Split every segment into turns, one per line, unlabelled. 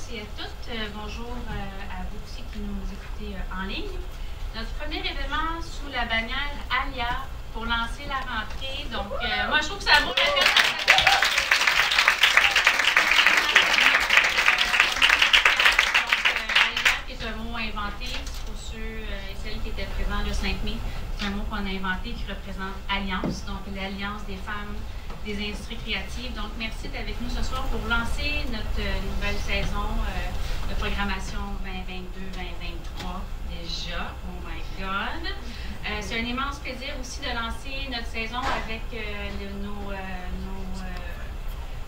tous et à toutes. Bonjour à vous aussi qui nous écoutez en ligne. Notre premier événement sous la bannière ALIA pour lancer la rentrée. Donc, moi, je trouve que ça vaut la peine. ALIA, qui est un mot inventé pour ceux et celles qui étaient présents le 5 mai. C'est un mot qu'on a inventé qui représente Alliance, donc l'Alliance des femmes des industries créatives. Donc, merci d'être avec nous ce soir pour lancer notre nouvelle saison de programmation 2022-2023 déjà. Oh my God! C'est un immense plaisir aussi de lancer notre saison avec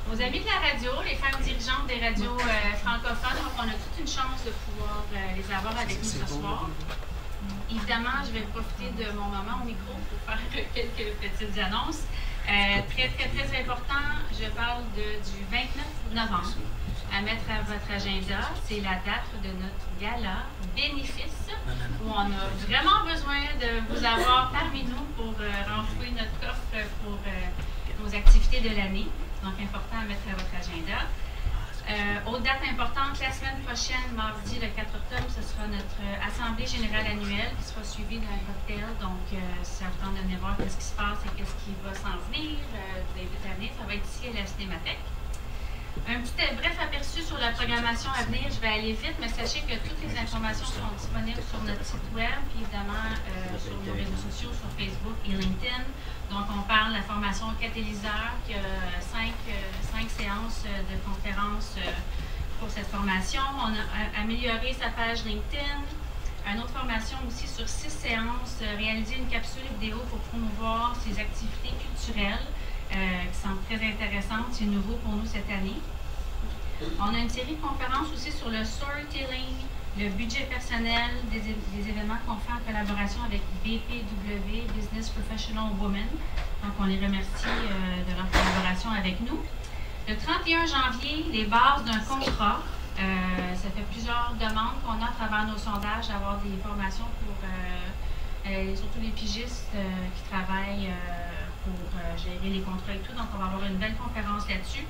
nos amis de la radio, les femmes dirigeantes des radios francophones. Donc, on a toute une chance de pouvoir les avoir avec nous ce soir. Évidemment, je vais profiter de mon moment au micro pour faire quelques petites annonces. Très important, je parle du 29 novembre à mettre à votre agenda. C'est la date de notre gala bénéfice où on a vraiment besoin de vous avoir parmi nous pour renflouer notre coffre pour nos activités de l'année. Donc, important à mettre à votre agenda. Autre date importante, la semaine prochaine, mardi le 4 octobre, ce sera notre Assemblée générale annuelle qui sera suivie d'un cocktail. Donc, si ça vous tente de venir voir ce qui se passe et qu'est-ce qui va s'en venir, je vous invite à venir. Ça va être ici à la Cinémathèque. Un petit bref aperçu sur la programmation à venir. Je vais aller vite, mais sachez que toutes les informations sont disponibles sur notre site web, puis évidemment sur nos réseaux sociaux, sur Facebook et LinkedIn. Donc, on parle de la formation catalyseur, qui a 5 séances de conférences pour cette formation. On a amélioré sa page LinkedIn. Une autre formation aussi sur 6 séances, réaliser une capsule vidéo pour promouvoir ses activités culturelles qui sont très intéressantes. C'est nouveau pour nous cette année. On a une série de conférences aussi sur le storytelling, le budget personnel, des événements qu'on fait en collaboration avec BPW, Business Professional Women. Donc, on les remercie de leur collaboration avec nous. Le 31 janvier, les bases d'un contrat. Ça fait plusieurs demandes qu'on a à travers nos sondages d'avoir des formations pour surtout les pigistes qui travaillent pour gérer les contrats et tout. Donc, on va avoir une belle conférence là-dessus.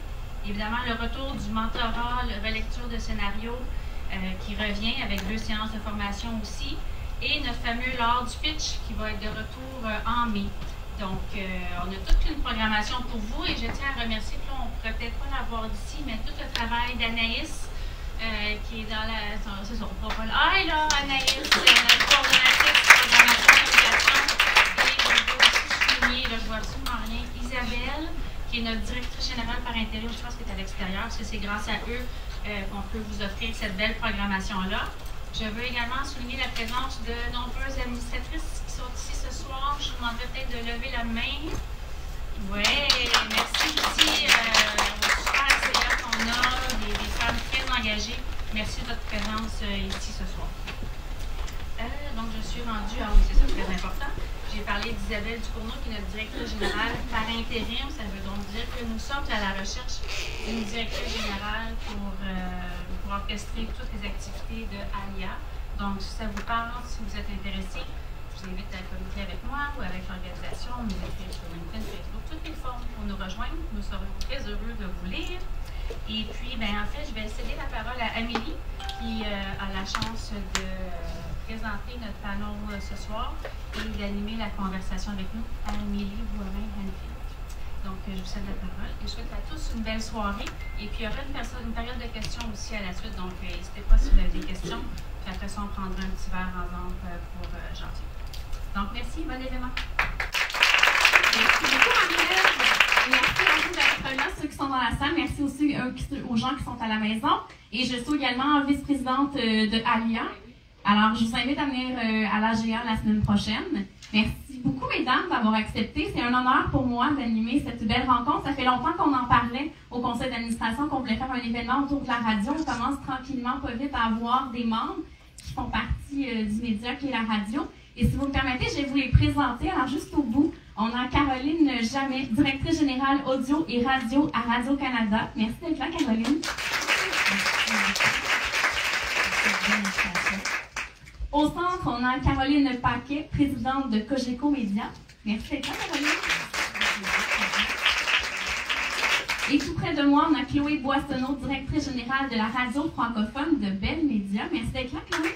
Évidemment, le retour du mentorat, la relecture de scénario qui revient avec 2 séances de formation aussi. Et notre fameux l'art du pitch qui va être de retour en mai. Donc, on a toute une programmation pour vous et je tiens à remercier, puis on ne pourrait peut-être pas l'avoir d'ici, mais tout le travail d'Anaïs qui est dans la... C'est son propre là. Ah, là, Anaïs, notre coordonnatrice de programmation et d'éducation. Et je veux aussi souligner, là, je vois absolument rien, Isabelle, qui est notre directrice générale par intérim, je pense qu'elle est à l'extérieur, parce que c'est grâce à eux qu'on peut vous offrir cette belle programmation-là. Je veux également souligner la présence de nombreuses administratrices qui sont ici ce soir. Je vous demanderai peut-être de lever la main. Oui, merci aussi aux super CA qu'on a, des femmes très engagées. Merci de votre présence ici ce soir. Donc, je suis rendue, ah oui, c'est ça, très important. J'ai parlé d'Isabelle Ducournau, qui est notre directrice générale par intérim. Ça veut donc dire que nous sommes à la recherche d'une directrice générale pour orchestrer toutes les activités de ALIA. Donc, si ça vous parle, si vous êtes intéressé, je vous invite à communiquer avec moi ou avec l'organisation, nous écrire sur LinkedIn, Facebook, toutes les formes pour nous rejoindre. Nous serons très heureux de vous lire. Et puis, en fait, je vais céder la parole à Amélie, qui a la chance de présenter notre panel ce soir et d'animer la conversation avec nous. Amélie Boivin-Hanfield. Donc, je vous cède la parole et je souhaite à tous une belle soirée. Et puis, il y aura une période de questions aussi à la suite. Donc, n'hésitez pas si vous avez des questions. Puis après ça, on prendra un petit verre ensemble pour janvier. Donc, merci. Bon événement.
Merci beaucoup, Marie-Ève. Merci à vous d'être là, ceux qui sont dans la salle. Merci aussi aux gens qui sont à la maison. Et je suis également vice-présidente de ALIA. Alors, je vous invite à venir à l'AGA la semaine prochaine. Merci beaucoup, mesdames, d'avoir accepté. C'est un honneur pour moi d'animer cette belle rencontre. Ça fait longtemps qu'on en parlait au conseil d'administration, qu'on voulait faire un événement autour de la radio. On commence tranquillement, pas vite, à avoir des membres qui font partie du média qui est la radio. Et si vous me permettez, je vais vous les présenter. Alors, juste au bout, on a Caroline Jamais, directrice générale audio et radio à Radio-Canada. Merci d'être là, Caroline. Au centre, on a Caroline Paquet, présidente de Cogeco Média. Merci d'être là, Caroline. Et tout près de moi, on a Chloé Boissonneau, directrice générale de la radio francophone de Bell Media. Merci d'être là, Chloé.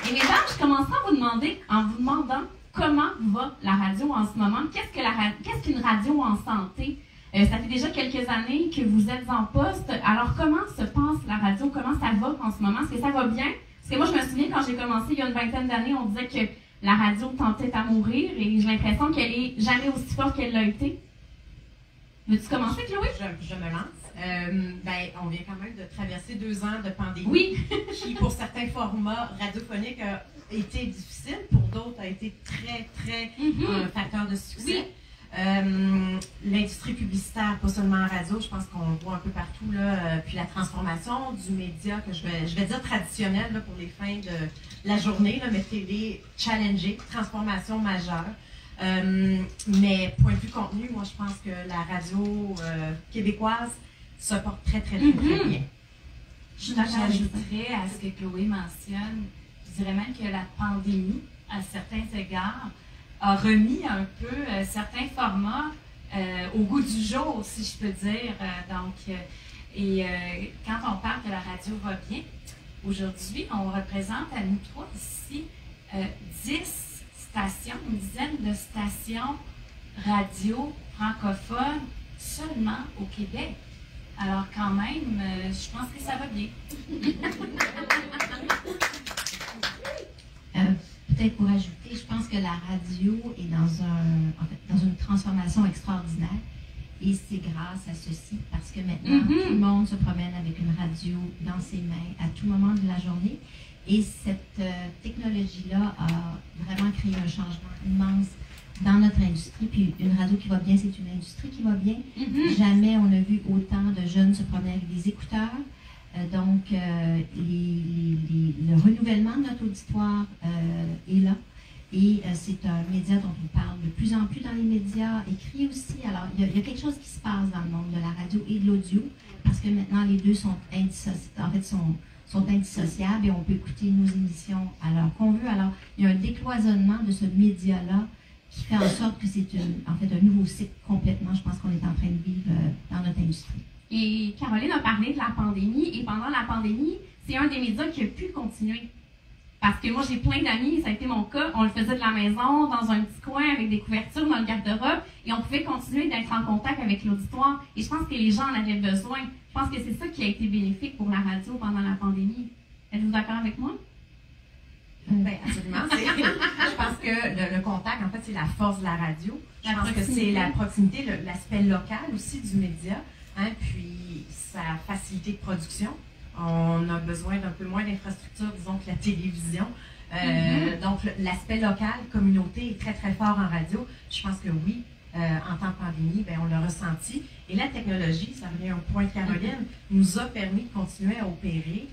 Et mesdames, je commencerai en vous demandant comment va la radio en ce moment. Qu'est-ce qu'une radio en santé? Ça fait déjà quelques années que vous êtes en poste. Alors, comment se passe la radio? Comment ça va en ce moment? Est-ce que ça va bien? Parce que moi, je me souviens, quand j'ai commencé il y a une vingtaine d'années, on disait que la radio tentait à mourir et j'ai l'impression qu'elle est jamais aussi forte qu'elle l'a été. Veux-tu commencer, Chloé?
Je me lance. On vient quand même de traverser 2 ans de pandémie.
Oui.
Qui, pour certains formats radiophoniques, a été difficile. Pour d'autres, a été très, très un facteur de succès. Oui. L'industrie publicitaire, pas seulement en radio, je pense qu'on le voit un peu partout, là, puis la transformation du média, que je vais dire traditionnel là, pour les fins de la journée, là, mais télé challengée, transformation majeure. Mais point de vue contenu, moi je pense que la radio québécoise se porte très bien.
J'ajouterais à ce que Chloé mentionne, je dirais même que la pandémie, à certains égards, a remis un peu certains formats au goût du jour, si je peux dire. Quand on parle que la radio va bien, aujourd'hui, on représente à nous trois ici 10 stations, une dizaine de stations radio francophones seulement au Québec. Alors quand même, je pense que ça va bien.
Peut-être pour ajouter, je pense que la radio est dans une transformation extraordinaire. Et c'est grâce à ceci, parce que maintenant, tout le monde se promène avec une radio dans ses mains à tout moment de la journée. Et cette technologie-là a vraiment créé un changement immense dans notre industrie. Puis une radio qui va bien, c'est une industrie qui va bien. Jamais on a vu autant de jeunes se promener avec des écouteurs. Donc, le renouvellement de notre auditoire est là. Et c'est un média dont on parle de plus en plus dans les médias écrits aussi. Alors, il y a quelque chose qui se passe dans le monde de la radio et de l'audio, parce que maintenant, les deux sont indissociables et on peut écouter nos émissions à l'heure qu'on veut. Alors, il y a un décloisonnement de ce média-là qui fait en sorte que c'est un nouveau cycle complètement, je pense qu'on est en train de vivre dans notre industrie.
Et Caroline a parlé de la pandémie, et pendant la pandémie, c'est un des médias qui a pu continuer. Parce que moi, j'ai plein d'amis, ça a été mon cas, on le faisait de la maison, dans un petit coin, avec des couvertures dans le garde-robe, et on pouvait continuer d'être en contact avec l'auditoire. Et je pense que les gens en avaient besoin. Je pense que c'est ça qui a été bénéfique pour la radio pendant la pandémie. Êtes-vous d'accord avec moi?
Bien, absolument. Je pense que le contact, en fait, c'est la force de la radio. Je pense que c'est la proximité, l'aspect local aussi du média, puis sa facilité de production. On a besoin d'un peu moins d'infrastructures, disons, que la télévision. Donc, l'aspect local, communauté est très, très fort en radio. Je pense que oui, en temps de pandémie, on l'a ressenti. Et la technologie, ça revient au point de Caroline, nous a permis de continuer à opérer.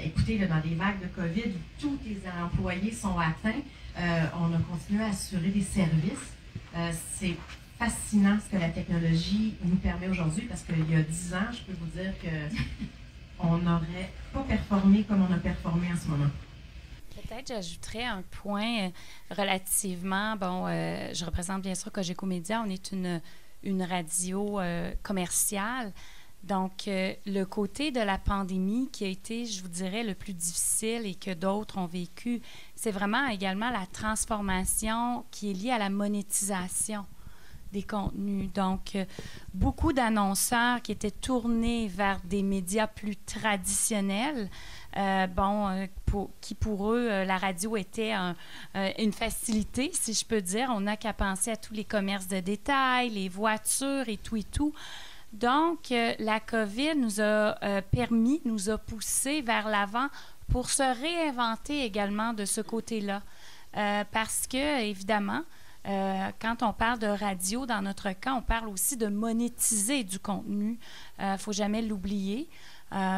Écoutez, là, dans des vagues de COVID où tous les employés sont atteints, on a continué à assurer des services. C'est fascinant ce que la technologie nous permet aujourd'hui, parce qu'il y a 10 ans, je peux vous dire que on n'aurait pas performé comme on a performé en ce moment.
Peut-être j'ajouterais un point relativement, je représente bien sûr Cogeco Média, on est une radio commerciale. Donc, le côté de la pandémie qui a été, je vous dirais, le plus difficile et que d'autres ont vécu, c'est vraiment également la transformation qui est liée à la monétisation des contenus. Donc, beaucoup d'annonceurs qui étaient tournés vers des médias plus traditionnels, qui pour eux, la radio était une facilité, si je peux dire. On n'a qu'à penser à tous les commerces de détail, les voitures et tout. Donc, la COVID nous a nous a poussé vers l'avant pour se réinventer également de ce côté-là. Parce que, évidemment, quand on parle de radio, dans notre cas, on parle aussi de monétiser du contenu. Il ne faut jamais l'oublier.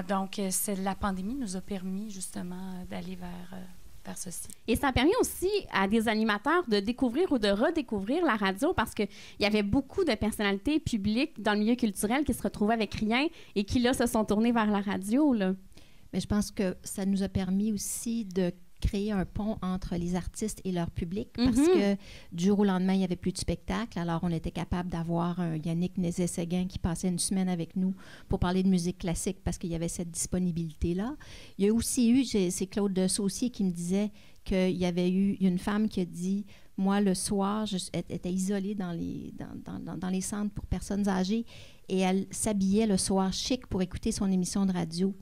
Donc, la pandémie nous a permis justement d'aller vers ceci.
Et ça a permis aussi à des animateurs de découvrir ou de redécouvrir la radio, parce qu'il y avait beaucoup de personnalités publiques dans le milieu culturel qui se retrouvaient avec rien et qui, là, se sont tournées vers la radio, là.
Mais je pense que ça nous a permis aussi de créer un pont entre les artistes et leur public parce que du jour au lendemain, il n'y avait plus de spectacle. Alors, on était capable d'avoir un Yannick Nézet-Séguin qui passait une semaine avec nous pour parler de musique classique parce qu'il y avait cette disponibilité-là. Il y a aussi eu, c'est Claude de Saucier qui me disait qu'il y avait eu une femme qui a dit « Moi, le soir, j'étais isolée dans les centres pour personnes âgées et elle s'habillait le soir chic pour écouter son émission de radio. »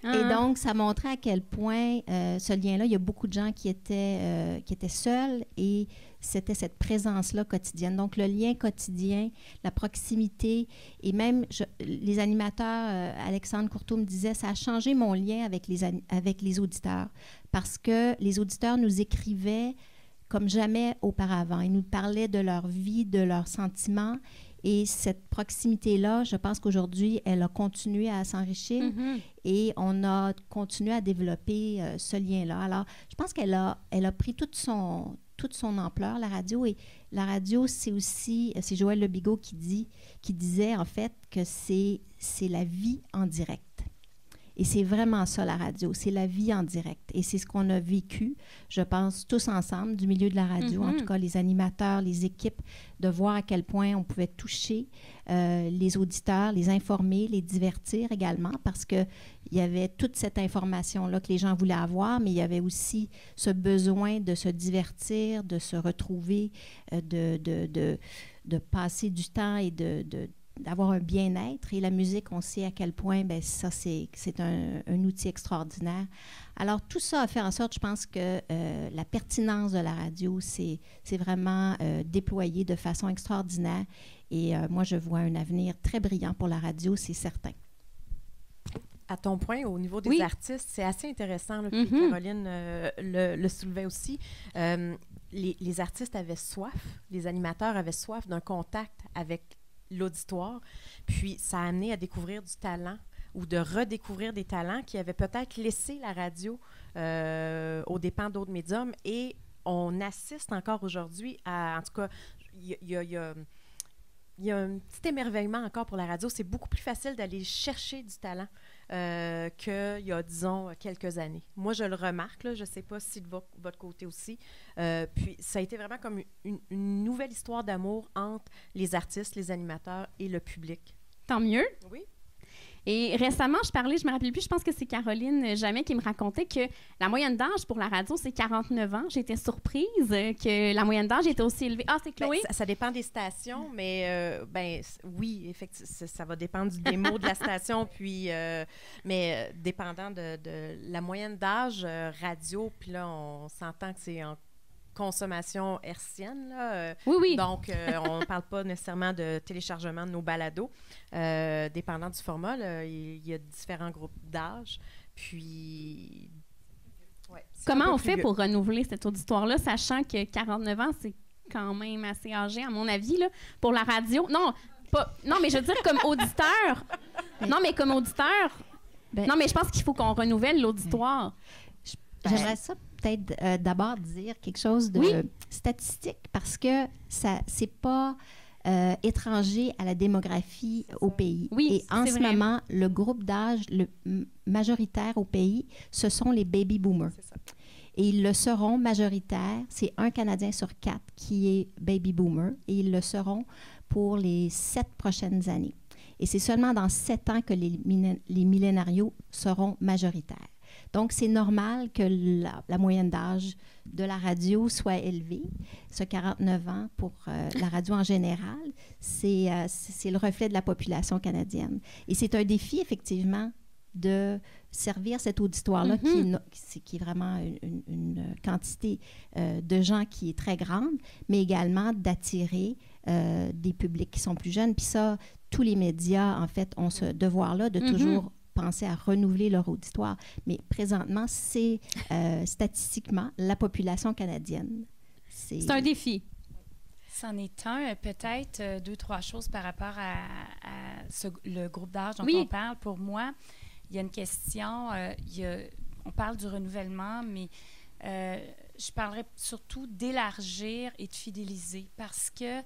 Et donc, ça montrait à quel point ce lien-là, il y a beaucoup de gens qui étaient seuls et c'était cette présence-là quotidienne. Donc, le lien quotidien, la proximité et même les animateurs, Alexandre Courteau me disait, ça a changé mon lien avec les auditeurs parce que les auditeurs nous écrivaient comme jamais auparavant. Ils nous parlaient de leur vie, de leurs sentiments. Et cette proximité-là, je pense qu'aujourd'hui, elle a continué à s'enrichir et on a continué à développer ce lien-là. Alors, je pense qu'elle a pris toute son ampleur, la radio. Et la radio, c'est Joël Lebigot qui disait en fait que c'est la vie en direct. Et c'est vraiment ça, la radio. C'est la vie en direct. Et c'est ce qu'on a vécu, je pense, tous ensemble, du milieu de la radio, en tout cas les animateurs, les équipes, de voir à quel point on pouvait toucher les auditeurs, les informer, les divertir également, parce qu'il y avait toute cette information-là que les gens voulaient avoir, mais il y avait aussi ce besoin de se divertir, de se retrouver, de passer du temps et d'avoir un bien-être. Et la musique, on sait à quel point, bien, ça, c'est un outil extraordinaire. Alors, tout ça a fait en sorte, je pense, que la pertinence de la radio, c'est vraiment déployé de façon extraordinaire. Et moi, je vois un avenir très brillant pour la radio, c'est certain.
À ton point, au niveau des artistes, c'est assez intéressant, là, puis Caroline le soulevait aussi. Les artistes avaient soif, les animateurs avaient soif d'un contact avec l'auditoire, puis ça a amené à découvrir du talent ou de redécouvrir des talents qui avaient peut-être laissé la radio aux dépens d'autres médiums, et on assiste encore aujourd'hui à, en tout cas, il y a un petit émerveillement encore pour la radio. C'est beaucoup plus facile d'aller chercher du talent qu'il y a, disons, quelques années. Moi, je le remarque, là, je ne sais pas si de votre côté aussi. Puis, ça a été vraiment comme une nouvelle histoire d'amour entre les artistes, les animateurs et le public.
Tant mieux.
Oui.
Et récemment, je me rappelle plus, je pense que c'est Caroline Jamais qui me racontait que la moyenne d'âge pour la radio, c'est 49 ans. J'étais surprise que la moyenne d'âge était aussi élevée. Ah, c'est Chloé?
Ben, ça dépend des stations, mais oui, effectivement, ça va dépendre du démo de la station, puis, mais dépendant de la moyenne d'âge radio, puis là, on s'entend que c'est en consommation hertzienne, là.
Oui.
Donc, on ne parle pas nécessairement de téléchargement de nos balados. Dépendant du format, là, il y a différents groupes d'âge. Puis,
comment on fait pour renouveler cet auditoire-là, sachant que 49 ans, c'est quand même assez âgé, à mon avis, là, pour la radio? Non, mais je veux dire comme auditeur. Non, mais comme auditeur. Non, mais je pense qu'il faut qu'on renouvelle l'auditoire.
J'aimerais ça peut-être d'abord dire quelque chose de statistique, parce que c'est pas étranger à la démographie au pays.
Oui,
et en ce moment, le groupe d'âge majoritaire au pays, ce sont les baby boomers.
C'est ça.
Et ils le seront majoritaires. C'est 1 Canadien sur 4 qui est baby boomer, et ils le seront pour les 7 prochaines années. Et c'est seulement dans 7 ans que les millénarios seront majoritaires. Donc, c'est normal que la moyenne d'âge de la radio soit élevée. Ce 49 ans pour la radio en général, c'est le reflet de la population canadienne. Et c'est un défi, effectivement, de servir cet auditoire-là qui est vraiment une quantité de gens qui est très grande, mais également d'attirer des publics qui sont plus jeunes. Puis ça, tous les médias, en fait, ont ce devoir-là de toujours penser à renouveler leur auditoire. Mais présentement, c'est statistiquement la population canadienne.
C'est un défi.
C'en est un. Peut-être 2-3 choses par rapport à le groupe d'âge dont on parle. Pour moi, il y a une question. On parle du renouvellement, mais je parlerais surtout d'élargir et de fidéliser, parce que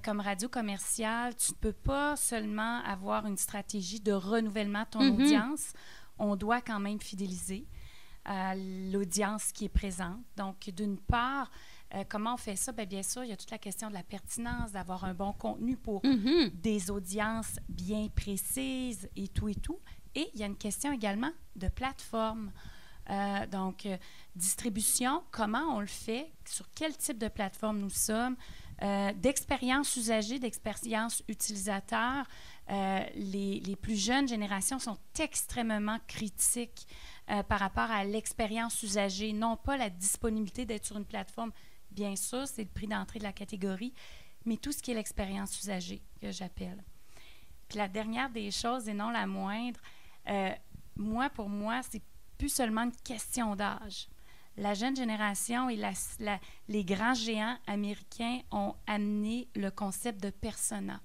comme radio commerciale, tu ne peux pas seulement avoir une stratégie de renouvellement de ton audience. On doit quand même fidéliser. l'audience qui est présente. Donc, d'une part, comment on fait ça? Bien sûr, il y a toute la question de la pertinence, d'avoir un bon contenu pour des audiences bien précises et tout et tout. Et il y a une question également de plateforme. Donc, distribution, comment on le fait, sur quel type de plateforme nous sommes, d'expérience usagée, d'expérience utilisateur. Les plus jeunes générations sont extrêmement critiques par rapport à l'expérience usagée, non pas la disponibilité d'être sur une plateforme. Bien sûr, c'est le prix d'entrée de la catégorie, mais tout ce qui est l'expérience usagée que j'appelle. Puis la dernière des choses, et non la moindre, pour moi, c'est plus seulement une question d'âge. La jeune génération et les grands géants américains ont amené le concept de persona.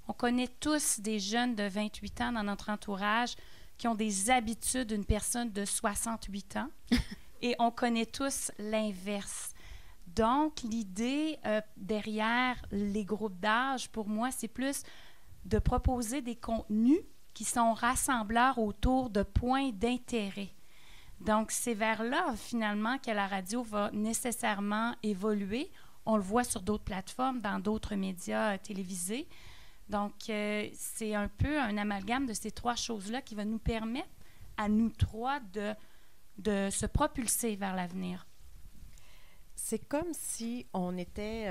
On connaît tous des jeunes de 28 ans dans notre entourage qui ont des habitudes d'une personne de 68 ans et on connaît tous l'inverse. Donc, l'idée derrière les groupes d'âge, pour moi, c'est plus de proposer des contenus qui sont rassembleurs autour de points d'intérêt. Donc, c'est vers là, finalement, que la radio va nécessairement évoluer. On le voit sur d'autres plateformes, dans d'autres médias télévisés. Donc, c'est un peu un amalgame de ces trois choses-là qui va nous permettre, à nous trois, de se propulser vers l'avenir.
C'est comme si on était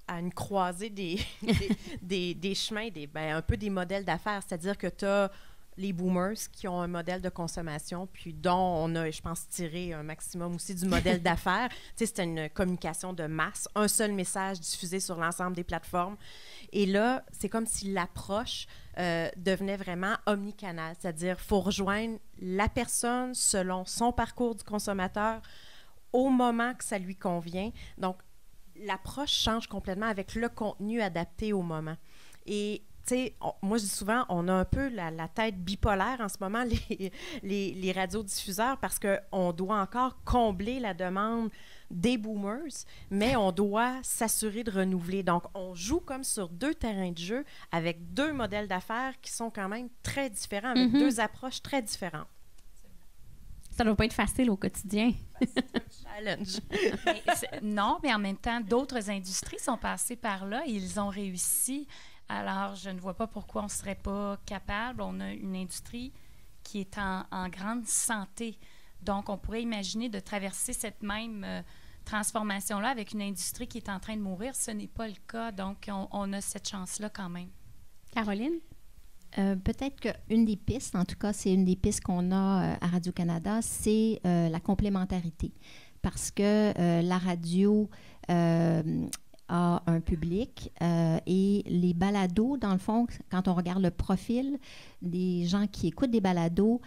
à une croisée des chemins, un peu des modèles d'affaires. C'est-à-dire que tu as les boomers qui ont un modèle de consommation, puis dont on a, je pense, tiré un maximum aussi du modèle d'affaires. Tu sais, c'était une communication de masse, un seul message diffusé sur l'ensemble des plateformes. Et là, c'est comme si l'approche devenait vraiment omnicanale, c'est-à-dire qu'il faut rejoindre la personne selon son parcours du consommateur au moment que ça lui convient. Donc, l'approche change complètement avec le contenu adapté au moment. Et tu sais, moi, je dis souvent, on a un peu la tête bipolaire en ce moment, les radiodiffuseurs, parce qu'on doit encore combler la demande des boomers, mais on doit s'assurer de renouveler. Donc, on joue comme sur deux terrains de jeu avec deux modèles d'affaires qui sont quand même très différents, avec deux approches très différentes.
Ça ne doit pas être facile au quotidien.
C'est un challenge.
Non, mais en même temps, d'autres industries sont passées par là et ils ont réussi. Alors, je ne vois pas pourquoi on ne serait pas capable. On a une industrie qui est en grande santé. Donc, on pourrait imaginer de traverser cette même transformation-là avec une industrie qui est en train de mourir. Ce n'est pas le cas. Donc, on a cette chance-là quand même.
Caroline?
Peut-être qu'une des pistes, en tout cas, c'est une des pistes qu'on a à Radio-Canada, c'est la complémentarité. Parce que la radio a un public et les balados, dans le fond, quand on regarde le profil des gens qui écoutent des balados,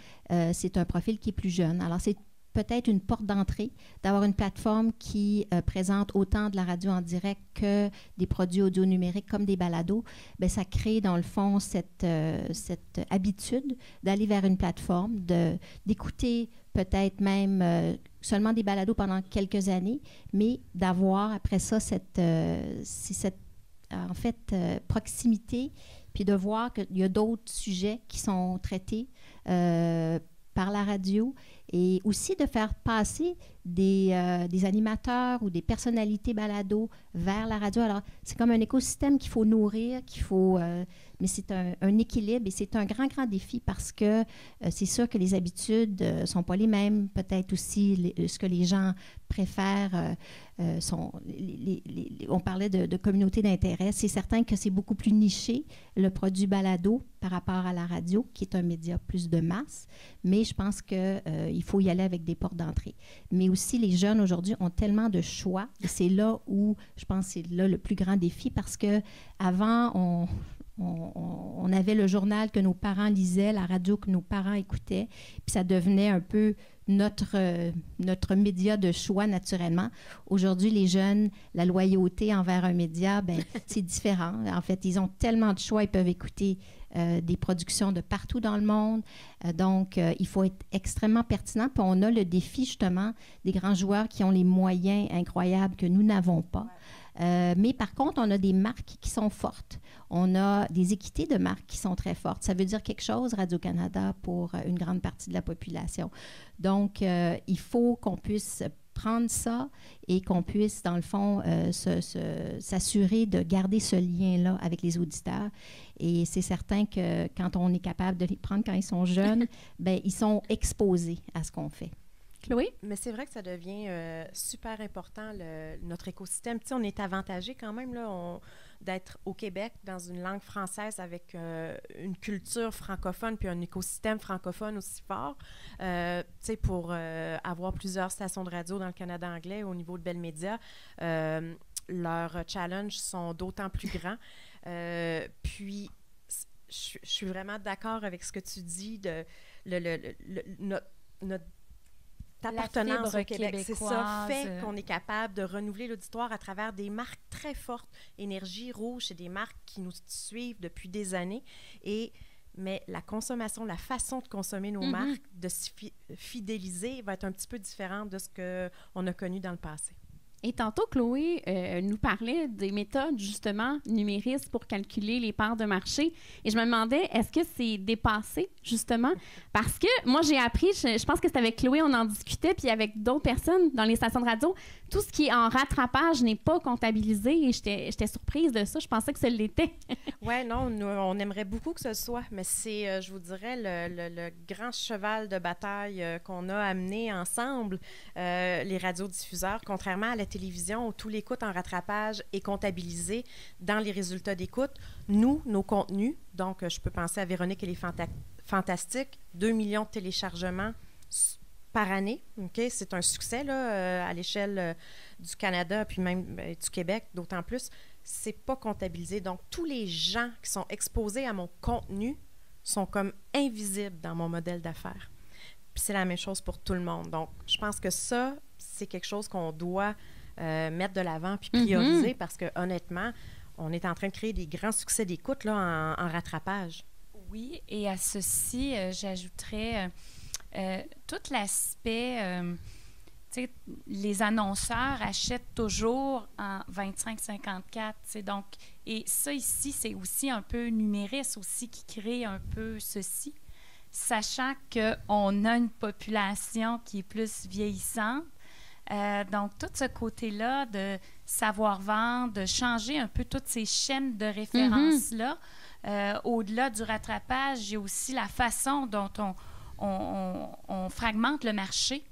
c'est un profil qui est plus jeune. Alors, c'est peut-être une porte d'entrée d'avoir une plateforme qui présente autant de la radio en direct que des produits audio numériques comme des balados. Bien, ça crée, dans le fond, cette habitude d'aller vers une plateforme, d'écouter peut-être même seulement des balados pendant quelques années, mais d'avoir après ça cette proximité, puis de voir qu'il y a d'autres sujets qui sont traités par la radio et aussi de faire passer des animateurs ou des personnalités balado vers la radio. Alors, c'est comme un écosystème qu'il faut nourrir, mais c'est un équilibre et c'est un grand, grand défi parce que c'est sûr que les habitudes ne sont pas les mêmes. Peut-être aussi ce que les gens préfèrent on parlait de communauté d'intérêt. C'est certain que c'est beaucoup plus niché, le produit balado, par rapport à la radio, qui est un média plus de masse. Mais je pense qu'il faut y aller avec des portes d'entrée. Mais aussi, les jeunes aujourd'hui ont tellement de choix. Et c'est là où, je pense, c'est là le plus grand défi parce qu'avant, on avait le journal que nos parents lisaient, la radio que nos parents écoutaient, puis ça devenait un peu notre média de choix naturellement. Aujourd'hui, les jeunes, la loyauté envers un média, c'est différent. En fait, ils ont tellement de choix, ils peuvent écouter des productions de partout dans le monde. Donc, il faut être extrêmement pertinent. Puis on a le défi, justement, des grands joueurs qui ont les moyens incroyables que nous n'avons pas. Mais par contre, on a des marques qui sont fortes. On a des équités de marques qui sont très fortes. Ça veut dire quelque chose, Radio-Canada, pour une grande partie de la population. Donc, il faut qu'on puisse prendre ça et qu'on puisse, dans le fond, s'assurer de garder ce lien-là avec les auditeurs. Et c'est certain que quand on est capable de les prendre quand ils sont jeunes, bien, ils sont exposés à ce qu'on fait.
Chloé?
Mais c'est vrai que ça devient super important, notre écosystème. Tu sais, on est avantagé quand même là, d'être au Québec dans une langue française avec une culture francophone puis un écosystème francophone aussi fort. Tu sais, pour avoir plusieurs stations de radio dans le Canada anglais au niveau de Bell Media, leurs challenges sont d'autant plus grands. Puis, je suis vraiment d'accord avec ce que tu dis de notre appartenance au Québec. C'est ça, fait qu'on est capable de renouveler l'auditoire à travers des marques très fortes. Énergie, Rouge, c'est des marques qui nous suivent depuis des années. Mais la consommation, la façon de consommer nos marques, de se fidéliser, va être un petit peu différente de ce qu'on a connu dans le passé.
Et tantôt, Chloé nous parlait des méthodes, justement, numéristes pour calculer les parts de marché. Et je me demandais, est-ce que c'est dépassé, justement? Parce que moi, j'ai appris, je pense que c'était avec Chloé, on en discutait, puis avec d'autres personnes dans les stations de radio, tout ce qui est en rattrapage n'est pas comptabilisé. Et j'étais surprise de ça. Je pensais que ça l'était.
Oui, non, nous, on aimerait beaucoup que ce soit, mais c'est, je vous dirais, le grand cheval de bataille qu'on a amené ensemble, les radiodiffuseurs, contrairement à la télévision où tout l'écoute en rattrapage est comptabilisé dans les résultats d'écoute. Nous, nos contenus, donc je peux penser à Véronique et les Fantastiques, 2 millions de téléchargements par année. Okay? C'est un succès là, à l'échelle du Canada puis même du Québec, d'autant plus. C'est pas comptabilisé. Donc, tous les gens qui sont exposés à mon contenu sont comme invisibles dans mon modèle d'affaires. Puis c'est la même chose pour tout le monde. Donc, je pense que ça, c'est quelque chose qu'on doit mettre de l'avant puis prioriser parce que honnêtement, on est en train de créer des grands succès d'écoute là, en rattrapage.
Oui, et à ceci, j'ajouterais tout l'aspect, tu sais, les annonceurs achètent toujours en 25-54, donc, et ça ici, c'est aussi un peu numériste aussi qui crée un peu ceci, sachant qu'on a une population qui est plus vieillissante. Donc, tout ce côté-là de savoir-vendre, de changer un peu toutes ces chaînes de référence-là, au-delà du rattrapage, il y a aussi la façon dont on fragmente le marché,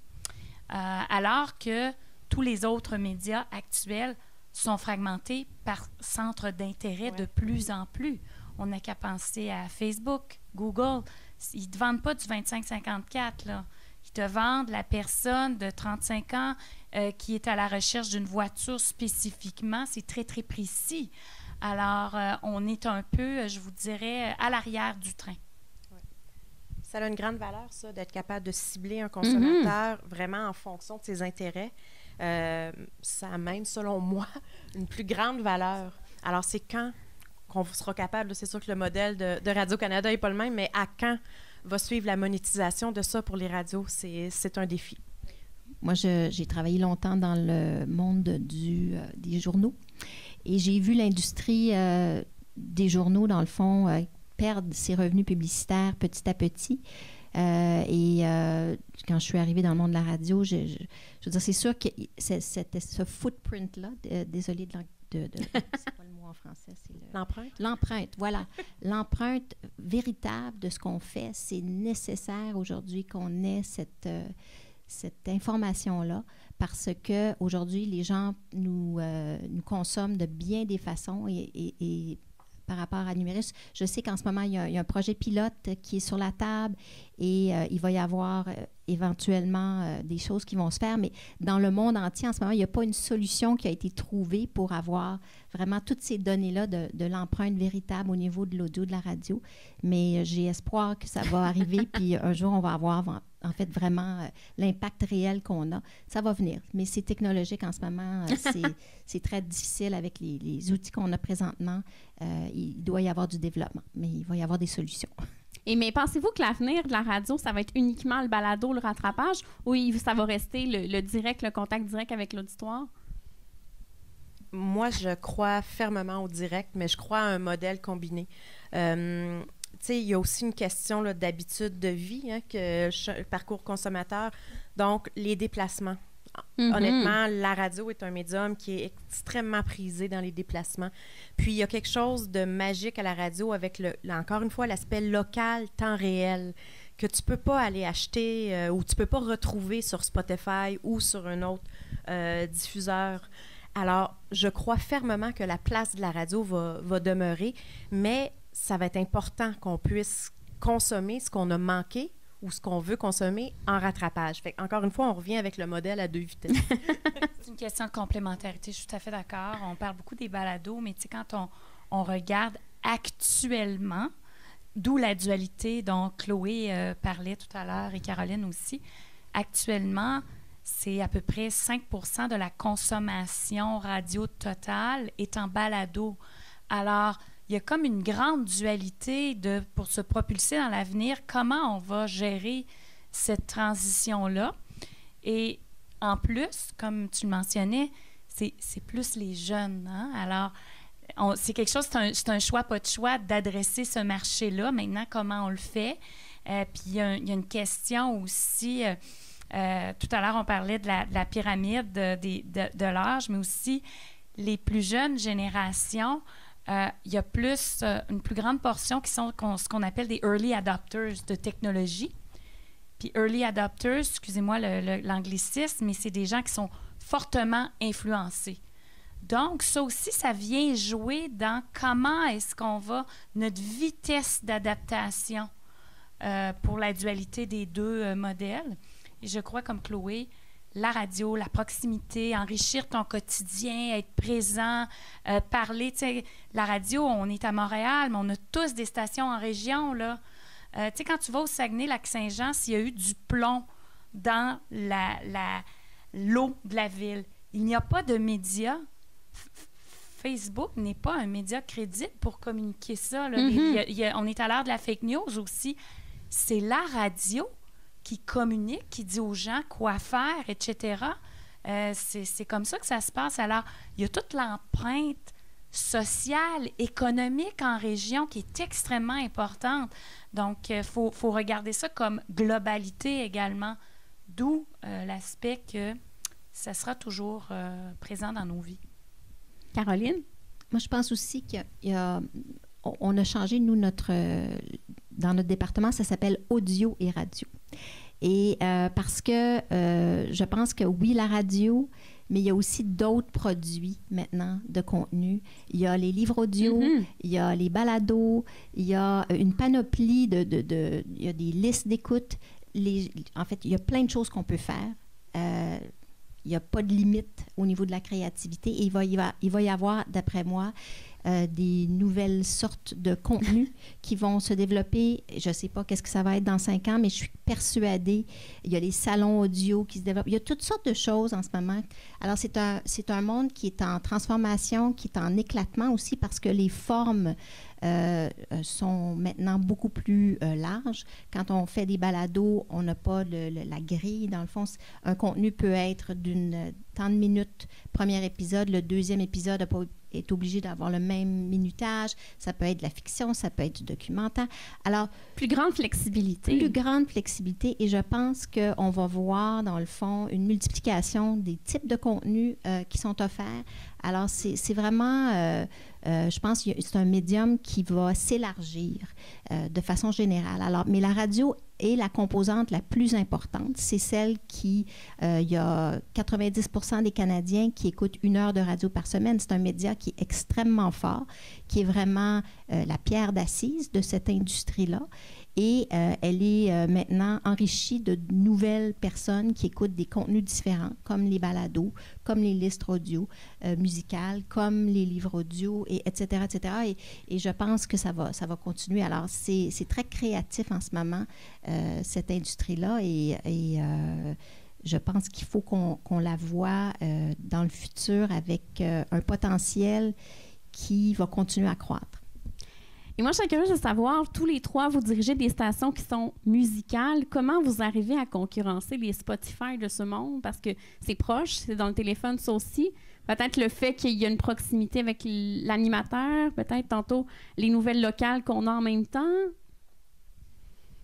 alors que tous les autres médias actuels sont fragmentés par centre d'intérêt de plus en plus. On n'a qu'à penser à Facebook, Google. Ils ne te vendent pas du 25-54, là. Ils te vendent la personne de 35 ans qui est à la recherche d'une voiture spécifiquement. C'est très, très précis. Alors, on est un peu, je vous dirais, à l'arrière du train.
Ouais. Ça a une grande valeur, ça, d'être capable de cibler un consommateur vraiment en fonction de ses intérêts. Ça amène, selon moi, une plus grande valeur. Alors, c'est quand qu'on sera capable, c'est sûr que le modèle de Radio-Canada n'est pas le même, mais à quand va suivre la monétisation de ça pour les radios? C'est un défi.
Moi, j'ai travaillé longtemps dans le monde des journaux et j'ai vu l'industrie des journaux, dans le fond, perdre ses revenus publicitaires petit à petit. Quand je suis arrivée dans le monde de la radio, je veux dire, c'est sûr que ce footprint-là, désolée c'est quoi le mot en français? C'est
l'empreinte?
L'empreinte, voilà. L'empreinte véritable de ce qu'on fait, c'est nécessaire aujourd'hui qu'on ait cette information-là parce qu'aujourd'hui, les gens nous consomment de bien des façons et par rapport à Numéris. Je sais qu'en ce moment, il y a un projet pilote qui est sur la table et il va y avoir éventuellement des choses qui vont se faire, mais dans le monde entier, en ce moment, il n'y a pas une solution qui a été trouvée pour avoir vraiment toutes ces données-là de l'empreinte véritable au niveau de l'audio, de la radio. Mais j'ai espoir que ça va arriver, puis un jour, on va avoir en fait vraiment l'impact réel qu'on a. Ça va venir, mais c'est technologique en ce moment. C'est très difficile avec les outils qu'on a présentement. Il doit y avoir du développement, mais il va y avoir des solutions.
Mais pensez-vous que l'avenir de la radio, ça va être uniquement le balado, le rattrapage, ou ça va rester le direct, le contact direct avec l'auditoire?
moi, je crois fermement au direct, mais je crois à un modèle combiné. Tu sais, il y a aussi une question là, d'habitude de vie, hein, que parcours consommateur. Donc, les déplacements. Honnêtement, la radio est un médium qui est extrêmement prisé dans les déplacements. Puis, il y a quelque chose de magique à la radio avec, encore une fois, l'aspect local, temps réel, que tu peux pas aller acheter ou tu peux pas retrouver sur Spotify ou sur un autre diffuseur. Alors, je crois fermement que la place de la radio va demeurer, mais ça va être important qu'on puisse consommer ce qu'on a manqué ou ce qu'on veut consommer en rattrapage. Fait encore une fois, on revient avec le modèle à 2 vitesses.
C'est une question de complémentarité, je suis tout à fait d'accord. On parle beaucoup des balados, mais tu sais, quand on regarde actuellement, d'où la dualité dont Chloé parlait tout à l'heure et Caroline aussi, actuellement, c'est à peu près 5 % de la consommation radio totale est en balado. Alors, il y a comme une grande dualité pour se propulser dans l'avenir. Comment on va gérer cette transition-là? Et en plus, comme tu le mentionnais, c'est plus les jeunes. Hein? Alors, c'est quelque chose, c'est un choix, pas de choix, d'adresser ce marché-là. Maintenant, comment on le fait? Puis, il y a une question aussi... tout à l'heure, on parlait de la pyramide de l'âge, mais aussi les plus jeunes générations. Il y a une plus grande portion qui sont ce qu'on appelle des early adopters de technologie. Puis early adopters, excusez-moi l'anglicisme, mais c'est des gens qui sont fortement influencés. Donc, ça aussi, ça vient jouer dans comment est-ce qu'on va, notre vitesse d'adaptation pour la dualité des deux modèles. Et je crois, comme Chloé, la radio, la proximité, enrichir ton quotidien, être présent, parler. Tu sais, la radio, on est à Montréal, mais on a tous des stations en région, là. Tu sais, quand tu vas au Saguenay-Lac-Saint-Jean, s'il y a eu du plomb dans l'eau de la ville, il n'y a pas de médias. Facebook n'est pas un média crédible pour communiquer ça. Là. On est à l'heure de la fake news aussi. C'est la radio qui communique, qui dit aux gens quoi faire, etc. C'est comme ça que ça se passe. Alors, il y a toute l'empreinte sociale, économique en région qui est extrêmement importante. Donc, il faut regarder ça comme globalité également, d'où l'aspect que ça sera toujours présent dans nos vies.
Caroline? Moi, je pense aussi qu'on a changé, nous, dans notre département, ça s'appelle audio et radio. Et parce que je pense que oui, la radio, mais il y a aussi d'autres produits maintenant de contenu. Il y a les livres audio, il y a les balados, il y a une panoplie il y a des listes d'écoute. En fait, il y a plein de choses qu'on peut faire. Il n'y a pas de limite au niveau de la créativité. Et il va y avoir, d'après moi, des nouvelles sortes de contenus qui vont se développer. Je ne sais pas qu'est-ce que ça va être dans 5 ans, mais je suis persuadée. Il y a les salons audio qui se développent. Il y a toutes sortes de choses en ce moment. Alors, c'est un monde qui est en transformation, qui est en éclatement aussi parce que les formes sont maintenant beaucoup plus larges. Quand on fait des balados, on n'a pas la grille. Dans le fond, un contenu peut être d'une tant de minutes, premier épisode. Le deuxième épisode est obligé d'avoir le même minutage. Ça peut être de la fiction, ça peut être du documentaire. Alors,
plus grande flexibilité.
Plus grande flexibilité. Et je pense qu'on va voir, dans le fond, une multiplication des types de contenus qui sont offerts. Alors, c'est vraiment... je pense que c'est un médium qui va s'élargir de façon générale. Alors, mais la radio est la composante la plus importante. C'est celle qui... il y a 90% des Canadiens qui écoutent 1 heure de radio par semaine. C'est un média qui est extrêmement fort, qui est vraiment la pierre d'assise de cette industrie-là. Et elle est maintenant enrichie de nouvelles personnes qui écoutent des contenus différents, comme les balados, comme les listes audio musicales, comme les livres audio, etc., etc. Et je pense que ça va continuer. Alors, c'est très créatif en ce moment, cette industrie-là. Et je pense qu'il faut qu'on la voie dans le futur avec un potentiel qui va continuer à croître.
Et moi, je serais curieuse de savoir, tous les trois, vous dirigez des stations qui sont musicales. Comment vous arrivez à concurrencer les Spotify de ce monde? Parce que c'est proche, c'est dans le téléphone, ça aussi. Peut-être le fait qu'il y a une proximité avec l'animateur, peut-être tantôt les nouvelles locales qu'on a en même temps.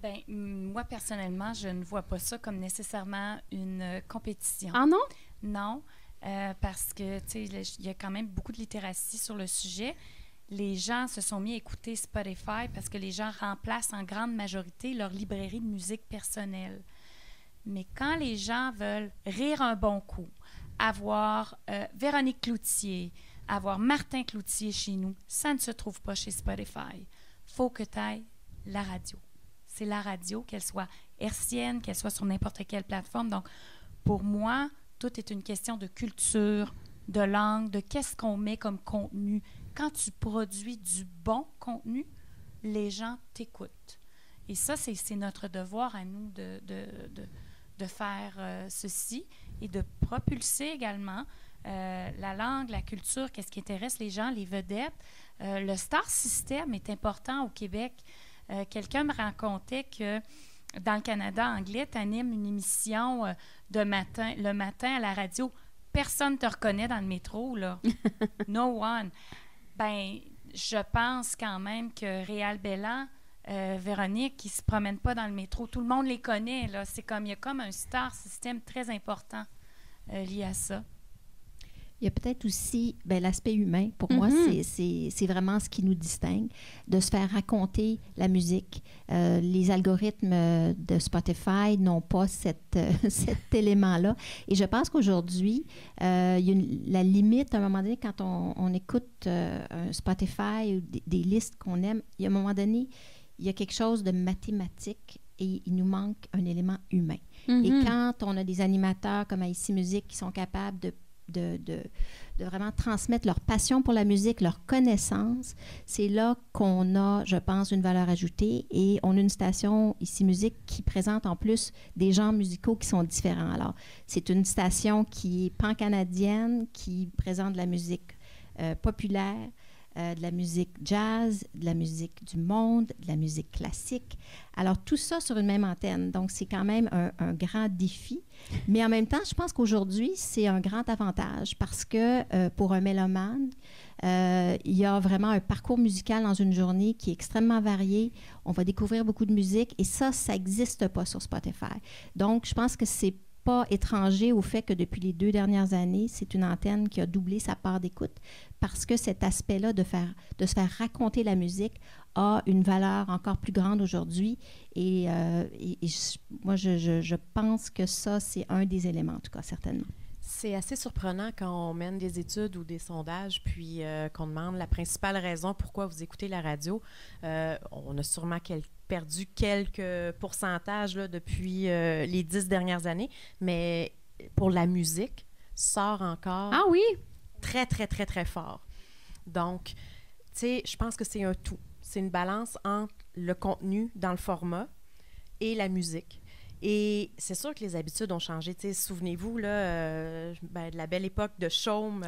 Bien, moi, personnellement, je ne vois pas ça comme nécessairement une compétition.
Ah non?
Non, parce que, tu sais, il y a quand même beaucoup de littératie sur le sujet. Les gens se sont mis à écouter Spotify parce que les gens remplacent en grande majorité leur librairie de musique personnelle. Mais quand les gens veulent rire un bon coup, avoir Véronique Cloutier, avoir Martin Cloutier chez nous, ça ne se trouve pas chez Spotify. Faut que tu ailles la radio. C'est la radio, qu'elle soit hertzienne, qu'elle soit sur n'importe quelle plateforme. Donc, pour moi, tout est une question de culture, de langue, de qu'est-ce qu'on met comme contenu. Quand tu produis du bon contenu, les gens t'écoutent. Et ça, c'est notre devoir à nous de faire ceci et de propulser également la langue, la culture, qu'est-ce qui intéresse les gens, les vedettes. Le star system est important au Québec. Quelqu'un me racontait que dans le Canada anglais, tu animes une émission le matin à la radio. Personne ne te reconnaît dans le métro, là. No one. Ben, je pense quand même que Réal Bellan, Véronique, qui ne se promène pas dans le métro, tout le monde les connaît, là. C'est comme, il y a comme un star system très important lié à ça.
Il y a peut-être aussi l'aspect humain. Pour moi, c'est vraiment ce qui nous distingue, de se faire raconter la musique. Les algorithmes de Spotify n'ont pas cet élément-là. Et je pense qu'aujourd'hui, il y a la limite, à un moment donné, quand on écoute un Spotify ou des listes qu'on aime, il y a un moment donné, il y a quelque chose de mathématique et il nous manque un élément humain. Et quand on a des animateurs comme à Ici Musique qui sont capables de vraiment transmettre leur passion pour la musique, leur connaissance, c'est là qu'on a, je pense, une valeur ajoutée et on a une station Ici Musique qui présente en plus des genres musicaux qui sont différents. Alors, c'est une station qui est pan-canadienne, qui présente de la musique populaire, de la musique jazz, de la musique du monde, de la musique classique. Alors, tout ça sur une même antenne. Donc, c'est quand même un grand défi. Mais en même temps, je pense qu'aujourd'hui, c'est un grand avantage parce que pour un mélomane, il y a vraiment un parcours musical dans une journée qui est extrêmement varié. On va découvrir beaucoup de musique et ça n'existe pas sur Spotify. Donc, je pense que c'est pas étranger au fait que depuis les 2 dernières années, c'est une antenne qui a doublé sa part d'écoute parce que cet aspect-là de se faire raconter la musique a une valeur encore plus grande aujourd'hui. Moi, je pense que ça, c'est un des éléments, en tout cas, certainement.
C'est assez surprenant quand on mène des études ou des sondages, puis qu'on demande la principale raison pourquoi vous écoutez la radio. On a sûrement perdu quelques pourcentages là, depuis les 10 dernières années, mais pour la musique, sort encore très, très, très, très fort. Donc, tu sais, je pense que c'est un tout. C'est une balance entre le contenu dans le format et la musique. Et c'est sûr que les habitudes ont changé. Souvenez-vous là, de la belle époque de Chaume,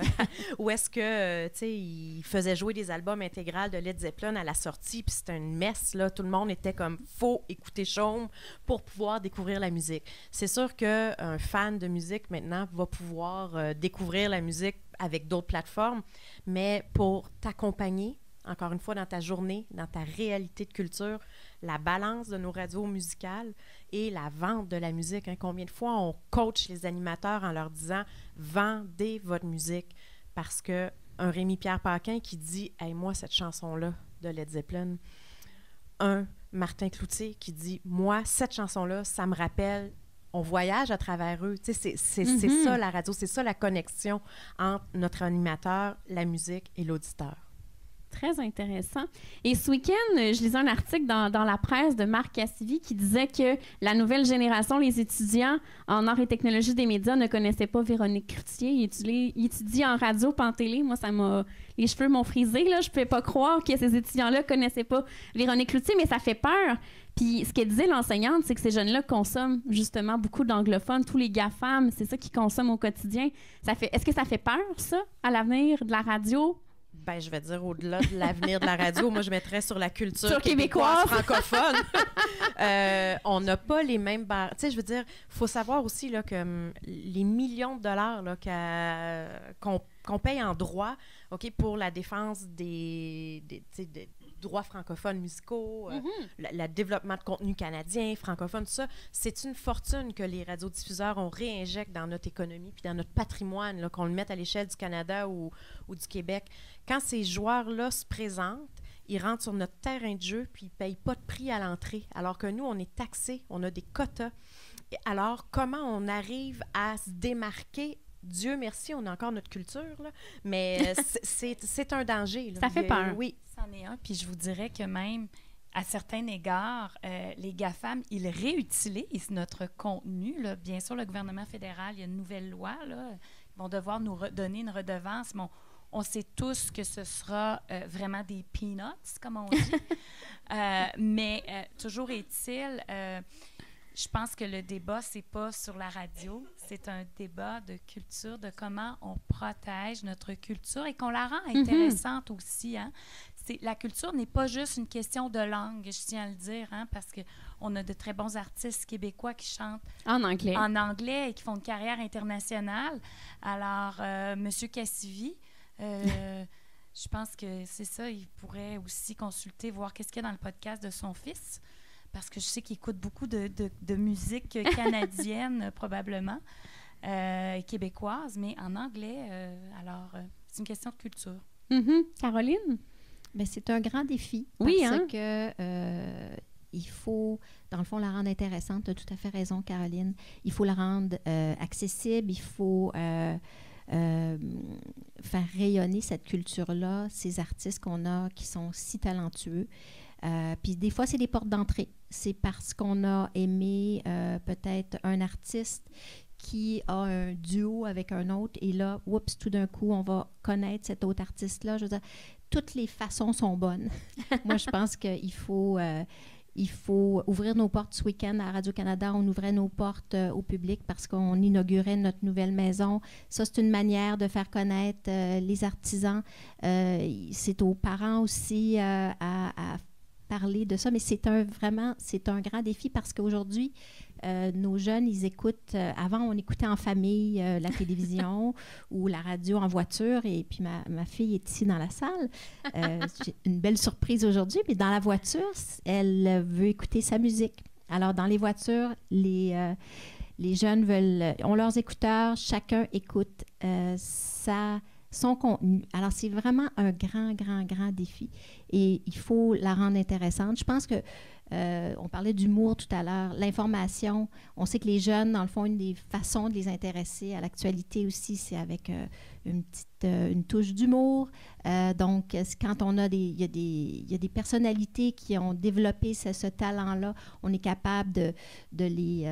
où est-ce que il faisait jouer des albums intégrales de Led Zeppelin à la sortie, puis c'était une messe, là. Tout le monde était comme « faut écouter Chaume pour pouvoir découvrir la musique ». C'est sûr qu'un fan de musique maintenant va pouvoir découvrir la musique avec d'autres plateformes, mais pour t'accompagner, encore une fois, dans ta journée, dans ta réalité de culture, la balance de nos radios musicales et la vente de la musique. Hein. Combien de fois on coach les animateurs en leur disant « vendez votre musique » parce qu'un Rémi-Pierre Paquin qui dit « hey, moi, cette chanson-là de Led Zeppelin », un Martin Cloutier qui dit « moi, cette chanson-là, ça me rappelle... » On voyage à travers eux. C'est ça la radio, c'est ça la connexion entre notre animateur, la musique et l'auditeur.
Très intéressant. Et ce week-end, je lisais un article dans la presse de Marc Cassivi qui disait que la nouvelle génération, les étudiants en arts et technologies des médias ne connaissaient pas Véronique Cloutier. Il étudie en radio pas en télé. Moi, les cheveux m'ont frisé. Là. Je ne pouvais pas croire que ces étudiants-là ne connaissaient pas Véronique Cloutier, mais ça fait peur. Puis ce qu'elle disait, l'enseignante, c'est que ces jeunes-là consomment justement beaucoup d'anglophones. Tous les GAFAM, c'est ça qu'ils consomment au quotidien. Est-ce que ça fait peur, ça, à l'avenir de la radio?
Ben, je vais dire, au-delà de l'avenir de la radio, moi, je mettrais sur la culture
québécoise
francophone. On n'a pas les mêmes barres. Tu sais, je veux dire, il faut savoir aussi là, que les millions de dollars là, qu'on paye en droits, OK, pour la défense des droits francophones musicaux, le développement de contenu canadien, francophone, tout ça, c'est une fortune que les radiodiffuseurs, on réinjecte dans notre économie puis dans notre patrimoine, là, qu'on le mette à l'échelle du Canada ou du Québec. Quand ces joueurs-là se présentent, ils rentrent sur notre terrain de jeu puis ils ne payent pas de prix à l'entrée, alors que nous, on est taxés, on a des quotas. Alors, comment on arrive à se démarquer? Dieu merci, on a encore notre culture, là, mais c'est un danger. Là.
Ça fait peur.
Oui.
C'en est un, puis je vous dirais que même à certains égards, les GAFAM, ils réutilisent notre contenu. Là. Bien sûr, le gouvernement fédéral, il y a une nouvelle loi, là, ils vont devoir nous donner une redevance, mais on sait tous que ce sera vraiment des peanuts, comme on dit. Mais toujours est-il... je pense que le débat, c'est pas sur la radio, c'est un débat de culture, de comment on protège notre culture et qu'on la rend intéressante aussi. Hein? La culture n'est pas juste une question de langue, je tiens à le dire, hein, parce qu'on a de très bons artistes québécois qui chantent
en anglais
et qui font une carrière internationale. Alors, M. Cassivi, je pense que c'est ça, il pourrait aussi consulter, voir qu'est-ce qu'il y a dans le podcast de son fils. Parce que je sais qu'il écoute beaucoup de musique canadienne, probablement, québécoise, mais en anglais. Alors, c'est une question de culture.
Caroline?
Bien, c'est un grand défi.
Oui,
parce que il faut, dans le fond, la rendre intéressante. Tu as tout à fait raison, Caroline. Il faut la rendre accessible. Il faut faire rayonner cette culture-là, ces artistes qu'on a qui sont si talentueux. Puis des fois, c'est des portes d'entrée. C'est parce qu'on a aimé peut-être un artiste qui a un duo avec un autre et là, oups, tout d'un coup, on va connaître cet autre artiste-là. Je veux dire, toutes les façons sont bonnes. Moi, je pense qu'il faut ouvrir nos portes ce week-end à Radio-Canada. On ouvrait nos portes au public parce qu'on inaugurait notre nouvelle maison. Ça, c'est une manière de faire connaître les artisans. C'est aux parents aussi à parler de ça, mais c'est un grand défi parce qu'aujourd'hui, nos jeunes, ils écoutent, avant on écoutait en famille la télévision ou la radio en voiture et puis ma fille est ici dans la salle. J'ai une belle surprise aujourd'hui, mais dans la voiture, elle veut écouter sa musique. Alors dans les voitures, les jeunes ont leurs écouteurs, chacun écoute son contenu. Alors, c'est vraiment un grand défi. Et il faut la rendre intéressante. Je pense que, on parlait d'humour tout à l'heure, l'information, on sait que les jeunes, dans le fond, une des façons de les intéresser à l'actualité aussi, c'est avec une touche d'humour. Donc, quand on a il y a des personnalités qui ont développé ce talent-là, on est capable de les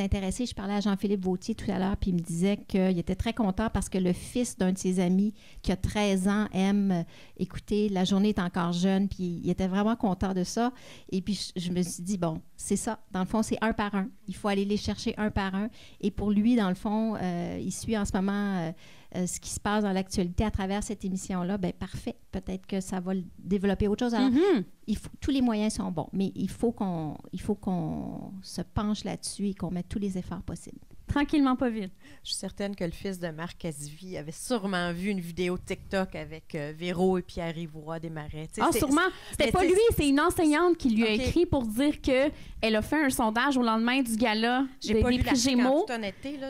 intéresser. Je parlais à Jean-Philippe Vautier tout à l'heure, puis il me disait qu'il était très content parce que le fils d'un de ses amis qui a 13 ans aime écouter La journée est encore jeune, puis il était vraiment content de ça. Et puis, je me suis dit, bon, c'est ça. Dans le fond, c'est un par un. Il faut aller les chercher un par un. Et pour lui, dans le fond, il suit en ce moment ce qui se passe dans l'actualité à travers cette émission-là. Bien, parfait. Peut-être que ça va développer autre chose. Alors, tous les moyens sont bons, mais il faut qu'on se penche là-dessus et qu'on mette tous les efforts possibles.
Tranquillement, pas vite.
Je suis certaine que le fils de Marc Cassivi avait sûrement vu une vidéo TikTok avec Véro et Pierre-Yves Roy Desmarais.
Sûrement. C'était pas lui, c'est une enseignante qui lui a écrit pour dire qu'elle a fait un sondage au lendemain du gala des prix Gémeaux.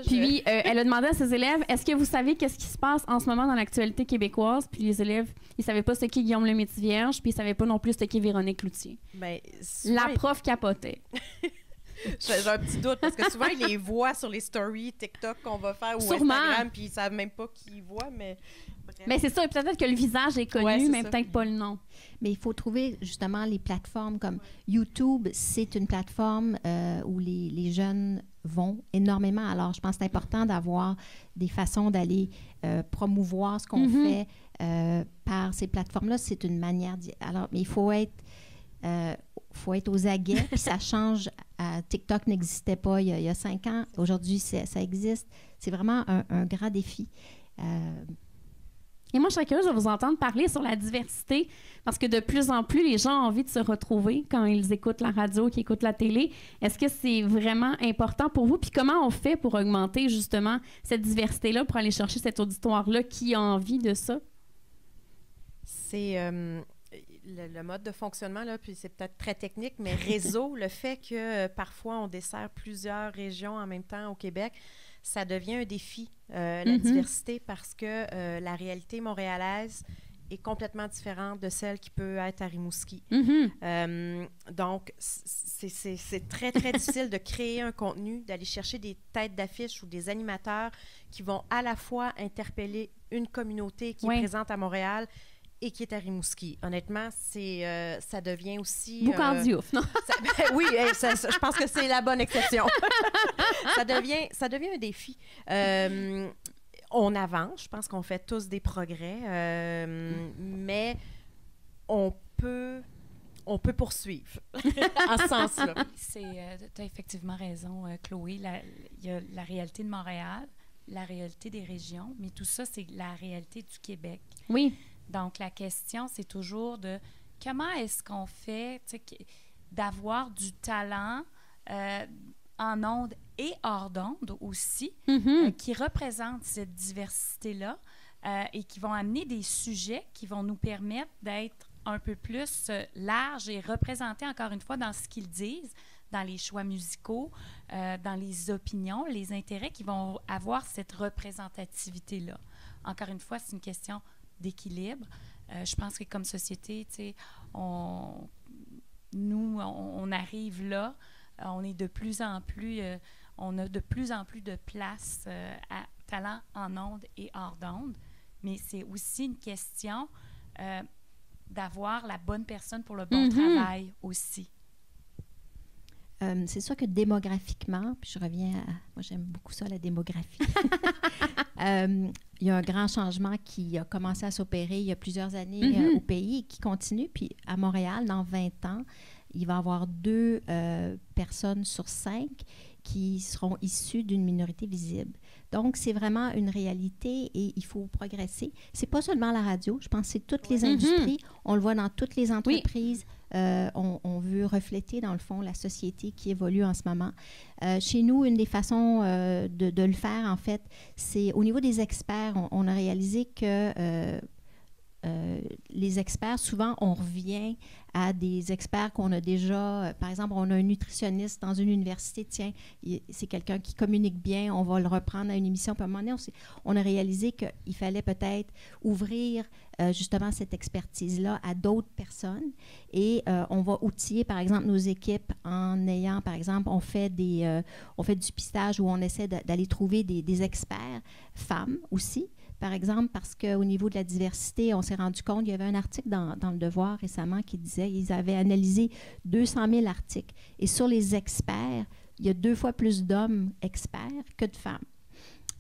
Puis elle a demandé à ses élèves, est-ce que vous savez qu'est-ce qui se passe en ce moment dans l'actualité québécoise? Puis les élèves, ils savaient pas ce qu'est Guillaume Lemaitre-Vierge, puis ils savaient pas non plus ce qu'est Véronique Cloutier. La prof capotait.
J'ai un petit doute parce que souvent, ils les voient sur les stories TikTok qu'on va faire ou Instagram, puis ils savent même pas qui ils voient, mais bref.
Mais c'est ça, peut-être que le visage est connu, mais peut-être pas le nom.
Mais il faut trouver justement les plateformes comme YouTube, c'est une plateforme où les jeunes vont énormément. Alors, je pense que c'est important d'avoir des façons d'aller promouvoir ce qu'on fait par ces plateformes-là. C'est une manière Alors, mais il faut être aux aguets, puis ça change. TikTok n'existait pas il y a 5 ans. Aujourd'hui, ça existe. C'est vraiment un grand défi.
Et moi, je serais curieuse de vous entendre parler sur la diversité, parce que de plus en plus, les gens ont envie de se retrouver quand ils écoutent la radio, qu'ils écoutent la télé. Est-ce que c'est vraiment important pour vous? Puis comment on fait pour augmenter justement cette diversité-là, pour aller chercher cet auditoire-là qui a envie de ça?
C'est le mode de fonctionnement, là, puis c'est peut-être très technique, mais réseau, le fait que parfois on dessert plusieurs régions en même temps au Québec, ça devient un défi, la diversité, parce que la réalité montréalaise est complètement différente de celle qui peut être à Rimouski. Donc, c'est très, très difficile de créer un contenu, d'aller chercher des têtes d'affiche ou des animateurs qui vont à la fois interpeller une communauté qui est présente à Montréal et qui est à Rimouski. Honnêtement, ça devient aussi...
Boucan-Diouf, non?
Oui, je pense que c'est la bonne exception. ça devient un défi. On avance, je pense qu'on fait tous des progrès, mais on peut poursuivre en ce sens-là.
Tu as effectivement raison, Chloé. Il y a la réalité de Montréal, la réalité des régions, mais tout ça, c'est la réalité du Québec.
Oui.
Donc, la question, c'est toujours de comment est-ce qu'on fait d'avoir du talent en ondes et hors d'ondes aussi, qui représentent cette diversité-là et qui vont amener des sujets qui vont nous permettre d'être un peu plus larges et représentés, encore une fois, dans ce qu'ils disent, dans les choix musicaux, dans les opinions, les intérêts qui vont avoir cette représentativité-là. Encore une fois, c'est une question d'équilibre. Je pense que comme société, on arrive là, on est de plus en plus, on a de plus en plus de place à talent en ondes et hors d'ondes, mais c'est aussi une question d'avoir la bonne personne pour le bon travail aussi.
C'est sûr que démographiquement, puis je reviens à... Moi, j'aime beaucoup ça, la démographie. Il y a un grand changement qui a commencé à s'opérer il y a plusieurs années au pays et qui continue. Puis à Montréal, dans 20 ans, il va y avoir 2 personnes sur 5 qui seront issues d'une minorité visible. Donc, c'est vraiment une réalité et il faut progresser. C'est pas seulement la radio, je pense que c'est toutes les industries. On le voit dans toutes les entreprises. On veut refléter, dans le fond, la société qui évolue en ce moment. Chez nous, une des façons de le faire, en fait, c'est au niveau des experts. On a réalisé que les experts, souvent, on revient à des experts qu'on a déjà. Par exemple, on a un nutritionniste dans une université. Tiens, c'est quelqu'un qui communique bien. On va le reprendre à une émission. Puis à un moment donné, on a réalisé qu'il fallait peut-être ouvrir justement cette expertise-là à d'autres personnes. Et on va outiller, par exemple, nos équipes en ayant, par exemple, on fait du pistage où on essaie d'aller trouver des experts femmes aussi. Par exemple, parce qu'au niveau de la diversité, on s'est rendu compte, il y avait un article dans Le Devoir récemment qui disait qu'ils avaient analysé 200 000 articles. Et sur les experts, il y a 2 fois plus d'hommes experts que de femmes.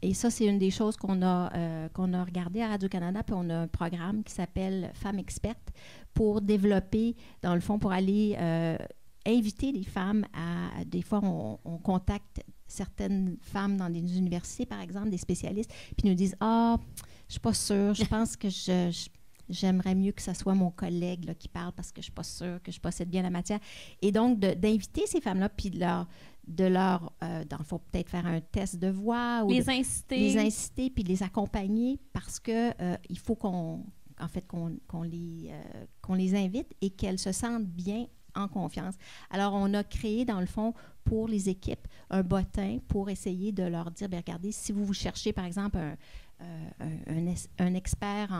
Et ça, c'est une des choses qu'on a regardé à Radio-Canada, puis on a un programme qui s'appelle Femmes expertes pour développer, dans le fond, pour aller inviter les femmes à... Des fois, on contacte certaines femmes dans des universités, par exemple, des spécialistes, puis nous disent « Ah, je suis pas sûre, je pense que j'aimerais mieux que ce soit mon collègue là, qui parle parce que je suis pas sûre que je possède bien la matière. » Et donc, d'inviter ces femmes-là, puis dans le fond, peut-être faire un test de voix. Ou les inciter, puis les accompagner parce que il faut qu'on les invite et qu'elles se sentent bien en confiance. Alors, on a créé, dans le fond, pour les équipes, un bottin pour essayer de leur dire, bien, regardez, si vous cherchez, par exemple, un expert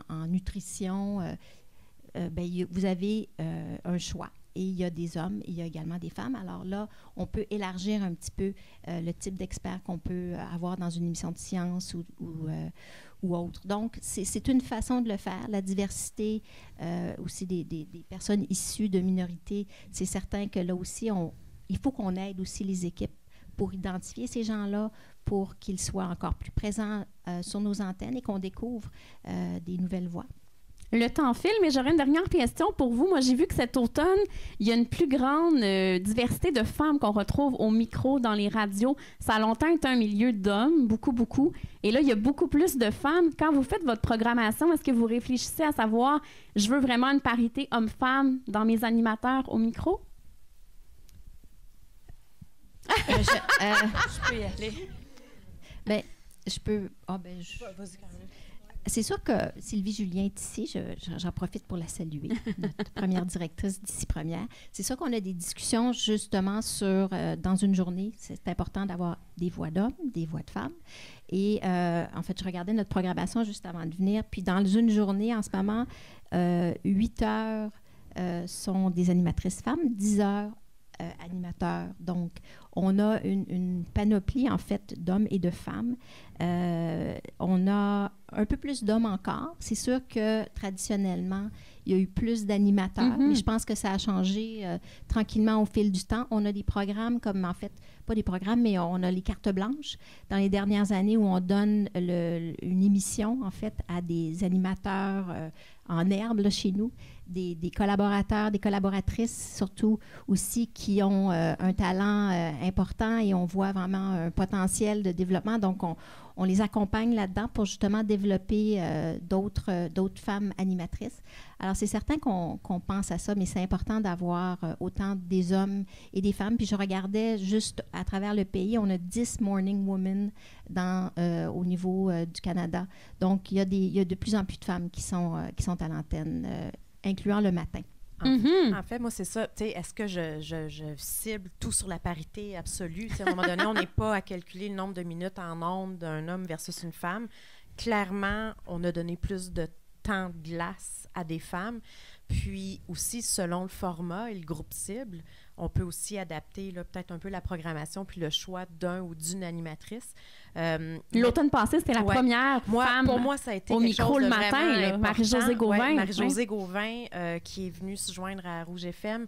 en nutrition, vous avez un choix. Et il y a des hommes, il y a également des femmes. Alors là, on peut élargir un petit peu le type d'expert qu'on peut avoir dans une émission de science ou autre. Donc, c'est une façon de le faire. La diversité aussi des personnes issues de minorités, c'est certain que là aussi, il faut qu'on aide aussi les équipes pour identifier ces gens-là, pour qu'ils soient encore plus présents sur nos antennes et qu'on découvre des nouvelles voix.
Le temps file, mais j'aurais une dernière question pour vous. Moi, j'ai vu que cet automne, il y a une plus grande diversité de femmes qu'on retrouve au micro dans les radios. Ça a longtemps été un milieu d'hommes, beaucoup, beaucoup. Et là, il y a beaucoup plus de femmes. Quand vous faites votre programmation, est-ce que vous réfléchissez à savoir, je veux vraiment une parité homme-femme dans mes animateurs au micro?
Je peux y aller.
Bien, je peux... C'est sûr que Sylvie Julien est ici. J'en profite pour la saluer, notre première directrice d'ici première. C'est sûr qu'on a des discussions justement sur, dans une journée, c'est important d'avoir des voix d'hommes, des voix de femmes. Et en fait, je regardais notre programmation juste avant de venir. Puis dans une journée, en ce moment, 8 heures sont des animatrices femmes, 10 heures animateurs. Donc, on a une panoplie, en fait, d'hommes et de femmes. On a un peu plus d'hommes encore. C'est sûr que, traditionnellement, il y a eu plus d'animateurs, mais je pense que ça a changé tranquillement au fil du temps. On a des programmes comme, en fait, pas des programmes, mais on a les cartes blanches dans les dernières années où on donne une émission, en fait, à des animateurs en herbe, là, chez nous, des collaborateurs, des collaboratrices, surtout aussi, qui ont un talent important et on voit vraiment un potentiel de développement. Donc, on les accompagne là-dedans pour justement développer d'autres femmes animatrices. Alors, c'est certain qu'on pense à ça, mais c'est important d'avoir autant des hommes et des femmes. Puis je regardais juste à travers le pays, on a 10 Morning Women au niveau du Canada. Donc, il y a de plus en plus de femmes qui sont à l'antenne, incluant le matin.
En fait, moi, c'est ça. Est-ce que je cible tout sur la parité absolue? À un moment donné, on n'est pas à calculer le nombre de minutes en ondes d'un homme versus une femme. Clairement, on a donné plus de temps de glace à des femmes. Puis aussi, selon le format et le groupe cible, on peut aussi adapter peut-être un peu la programmation puis le choix d'un ou d'une animatrice.
L'automne passé, c'était la première femme
pour moi, ça a été
au
quelque
micro
chose de
le matin, Marie-Josée Gauvin.
Ouais, Marie-Josée Gauvin, qui est venue se joindre à Rouge FM.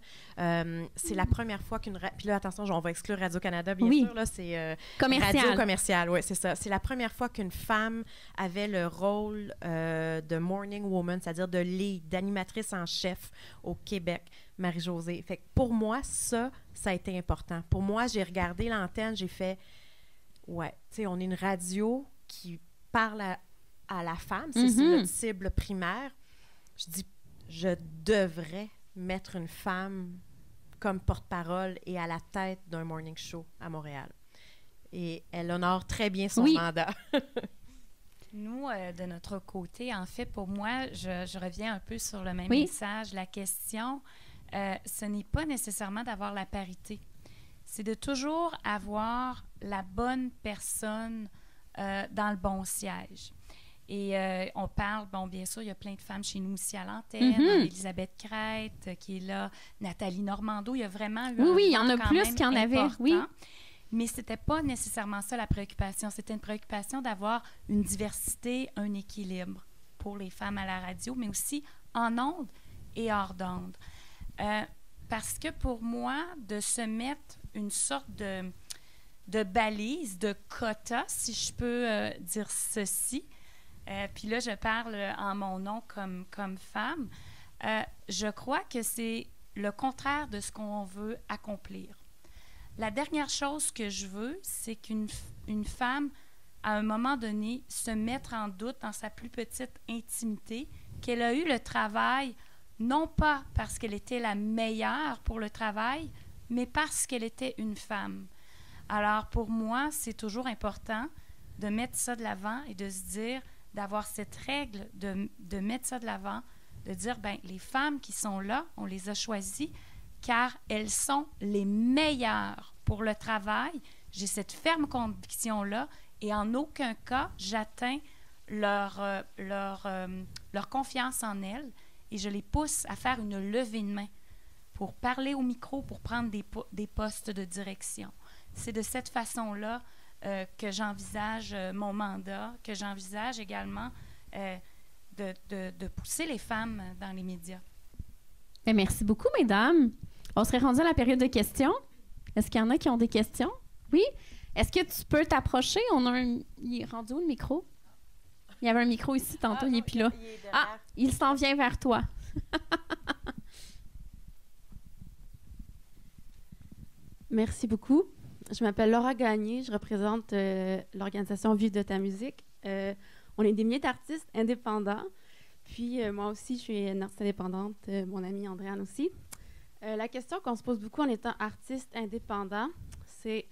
C'est la première fois qu'une... Puis là, attention, on va exclure Radio-Canada, bien sûr. Là, c'est Radio commercial, oui, c'est ça. C'est la première fois qu'une femme avait le rôle de Morning Woman, c'est-à-dire de lead, d'animatrice en chef au Québec. Marie-Josée. Fait que pour moi, ça a été important. Pour moi, j'ai regardé l'antenne, j'ai fait, ouais, tu sais, on est une radio qui parle à la femme, c'est notre cible primaire. Je dis, je devrais mettre une femme comme porte-parole et à la tête d'un morning show à Montréal. Et elle honore très bien son mandat.
Nous, de notre côté, en fait, pour moi, je reviens un peu sur le même message. La question, ce n'est pas nécessairement d'avoir la parité. C'est de toujours avoir la bonne personne dans le bon siège. Et on parle, bon, bien sûr, il y a plein de femmes chez nous aussi à l'antenne. Elisabeth Crête qui est là, Nathalie Normando. Il y a vraiment eu
il y en a plus qu'il y en avait. Oui.
Mais ce n'était pas nécessairement ça la préoccupation. C'était une préoccupation d'avoir une diversité, un équilibre pour les femmes à la radio, mais aussi en ondes et hors d'ondes. Parce que pour moi, de se mettre une sorte de balise, de quota, si je peux dire ceci, puis là, je parle en mon nom comme femme, je crois que c'est le contraire de ce qu'on veut accomplir. La dernière chose que je veux, c'est qu'une femme, à un moment donné, se mette en doute dans sa plus petite intimité, qu'elle a eu le travail, non pas parce qu'elle était la meilleure pour le travail, mais parce qu'elle était une femme. Alors, pour moi, c'est toujours important de mettre ça de l'avant et de se dire, d'avoir cette règle de mettre ça de l'avant, de dire, bien, les femmes qui sont là, on les a choisies car elles sont les meilleures pour le travail. J'ai cette ferme conviction-là et en aucun cas, j'atteins leur confiance en elles et je les pousse à faire une levée de main pour parler au micro, pour prendre des postes de direction. C'est de cette façon-là que j'envisage mon mandat, que j'envisage également de pousser les femmes dans les médias.
Bien, merci beaucoup, mesdames. On serait rendu à la période de questions. Est-ce qu'il y en a qui ont des questions? Oui? Est-ce que tu peux t'approcher? Il est rendu où, le micro? Il y avait un micro ici tantôt, il n'est plus là. Il s'en vient vers toi.
Merci beaucoup. Je m'appelle Laura Gagné, je représente l'organisation Vive de ta musique. On est des milliers d'artistes indépendants. Puis moi aussi, je suis une artiste indépendante, mon amie Andréane aussi. La question qu'on se pose beaucoup en étant artiste indépendant, c'est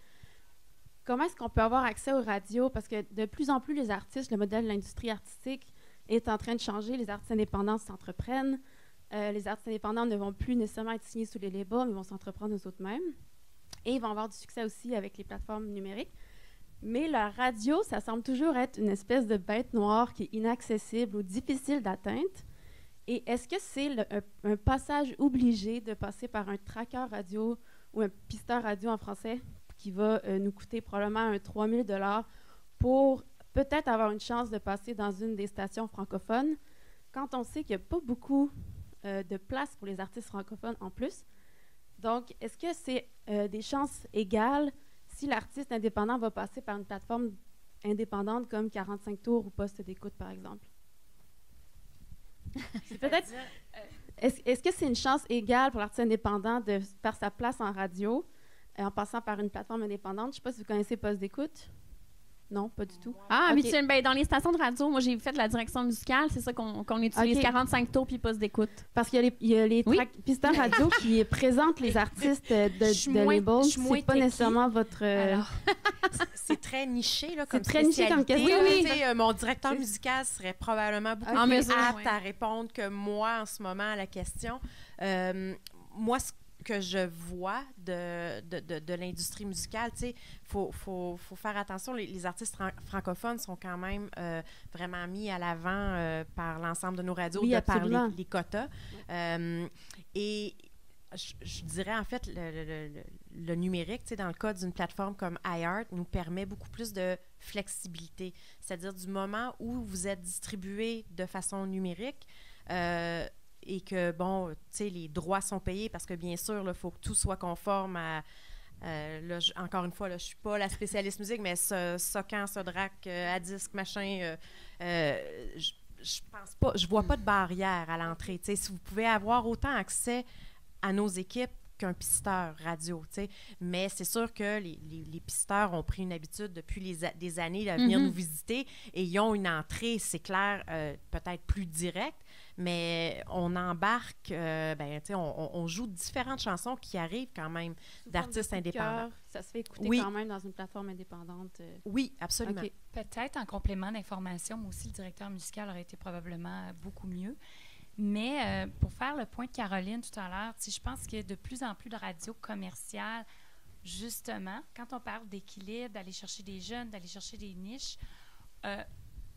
comment est-ce qu'on peut avoir accès aux radios? Parce que de plus en plus, les artistes, le modèle de l'industrie artistique est en train de changer. Les artistes indépendants s'entreprennent. Les artistes indépendants ne vont plus nécessairement être signés sous les labels, mais vont s'entreprendre eux-mêmes. Et ils vont avoir du succès aussi avec les plateformes numériques. Mais la radio, ça semble toujours être une espèce de bête noire qui est inaccessible ou difficile d'atteinte. Et est-ce que c'est un passage obligé de passer par un tracker radio ou un pisteur radio en français qui va nous coûter probablement 3 000 $ pour peut-être avoir une chance de passer dans une des stations francophones, quand on sait qu'il n'y a pas beaucoup de place pour les artistes francophones en plus? Donc, est-ce que c'est des chances égales si l'artiste indépendant va passer par une plateforme indépendante comme 45 tours ou Poste d'écoute, par exemple? C'est peut-être... Est-ce que c'est une chance égale pour l'artiste indépendant de faire sa place en radio en passant par une plateforme indépendante? Je ne sais pas si vous connaissez Poste d'écoute. Non, pas du tout.
Ah, okay. Mais dans les stations de radio, moi, j'ai fait de la direction musicale. C'est ça qu'on utilise, 45 tours puis Poste d'écoute.
Parce qu'il y a les pisteurs radio qui présentent les artistes de labels. C'est pas nécessairement votre...
C'est très niché, là,
comme spécialité. C'est très niché comme question.
Oui. Mon directeur musical serait probablement beaucoup plus apte à répondre que moi en ce moment à la question. Moi, ce que je vois de l'industrie musicale, tu sais, faut faire attention. Les artistes francophones sont quand même vraiment mis à l'avant par l'ensemble de nos radios, par les quotas. Et je dirais, en fait, le numérique, tu sais, dans le cas d'une plateforme comme iHeart, nous permet beaucoup plus de flexibilité. C'est-à-dire, du moment où vous êtes distribué de façon numérique, et que, bon, tu sais, les droits sont payés parce que, bien sûr, il faut que tout soit conforme à... là, encore une fois, là, je ne suis pas la spécialiste musique, mais Socan, Sodrac, à disque, machin, je pense pas... Je vois pas de barrière à l'entrée. Tu sais, si vous pouvez avoir autant accès à nos équipes qu'un pisteur radio, tu sais. Mais c'est sûr que les pisteurs ont pris une habitude depuis des années de venir nous visiter et ils ont une entrée, c'est clair, peut-être plus directe, mais on embarque, tu sais, on joue différentes chansons qui arrivent quand même d'artistes indépendants.
Ça se fait écouter quand même dans une plateforme indépendante.
Oui, absolument.
Okay. Peut-être en complément d'information, moi aussi, le directeur musical aurait été probablement beaucoup mieux. Mais pour faire le point de Caroline tout à l'heure, je pense qu'il y a de plus en plus de radios commerciales, justement, quand on parle d'équilibre, d'aller chercher des jeunes, d'aller chercher des niches,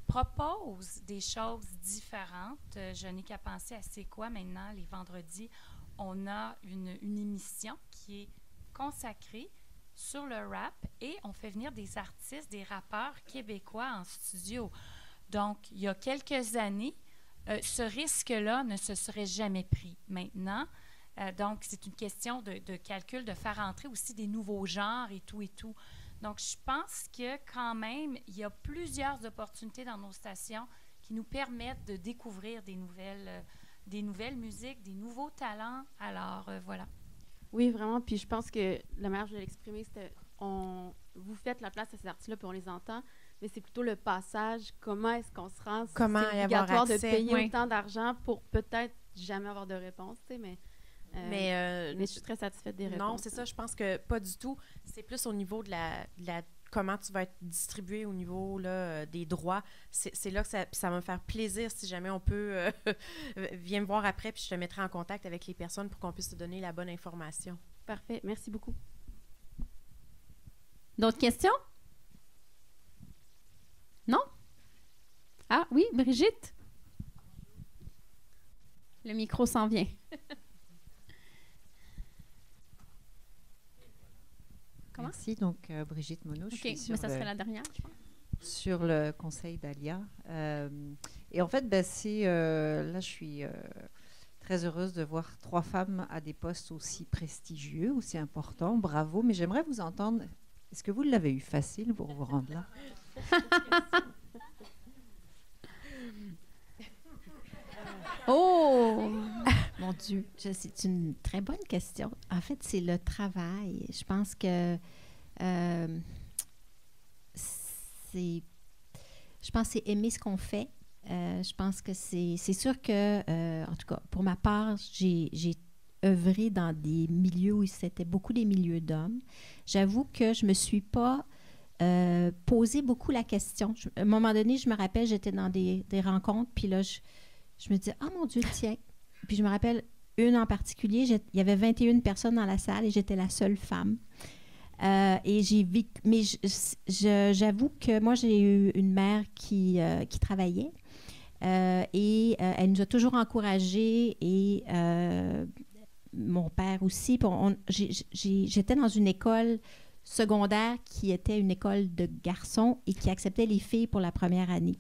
proposent des choses différentes. Je n'ai qu'à penser à C'est quoi maintenant, les vendredis, on a une émission qui est consacrée sur le rap et on fait venir des artistes, des rappeurs québécois en studio. Donc, il y a quelques années, ce risque-là ne se serait jamais pris. Maintenant, donc, c'est une question de calcul, de faire entrer aussi des nouveaux genres et tout et tout. Donc, je pense que quand même, il y a plusieurs opportunités dans nos stations qui nous permettent de découvrir des nouvelles musiques, des nouveaux talents. Alors, voilà.
Oui, vraiment. Puis je pense que la manière dont je l'ai exprimé, c'était vous faites la place à ces artistes-là puis on les entend, mais c'est plutôt le passage. Comment est-ce qu'on se rend?
Comment
c'est obligatoire de payer autant d'argent pour peut-être jamais avoir de réponse, tu sais, mais je suis très satisfaite des réponses.
Non, c'est ça. Je pense que pas du tout. C'est plus au niveau de la comment tu vas être distribué au niveau là, des droits. C'est là que ça va me faire plaisir si jamais on peut... viens me voir après, puis je te mettrai en contact avec les personnes pour qu'on puisse te donner la bonne information.
Parfait. Merci beaucoup.
D'autres questions? Non? Ah oui, Brigitte? Le micro s'en vient.
Comment? Merci, donc Brigitte Monod.
OK, mais ça serait la dernière, je pense.
Sur le conseil d'Alia. Et en fait, là, je suis très heureuse de voir 3 femmes à des postes aussi prestigieux, aussi importants. Bravo, mais j'aimerais vous entendre. Est-ce que vous l'avez eu facile pour vous rendre là?
Oh!
Mon Dieu, c'est une très bonne question. En fait, c'est le travail. Je pense que c'est aimer ce qu'on fait. Je pense que c'est sûr que, en tout cas, pour ma part, j'ai œuvré dans des milieux où c'était beaucoup des milieux d'hommes. J'avoue que je me suis pas posé beaucoup la question. À un moment donné, je me rappelle, j'étais dans des rencontres, puis là, je me disais, oh mon Dieu, tiens. Puis je me rappelle une en particulier, il y avait 21 personnes dans la salle et j'étais la seule femme. Et mais j'avoue que moi, j'ai eu une mère qui travaillait et elle nous a toujours encouragés et mon père aussi. J'étais dans une école secondaire qui était une école de garçons et qui acceptait les filles pour la première année.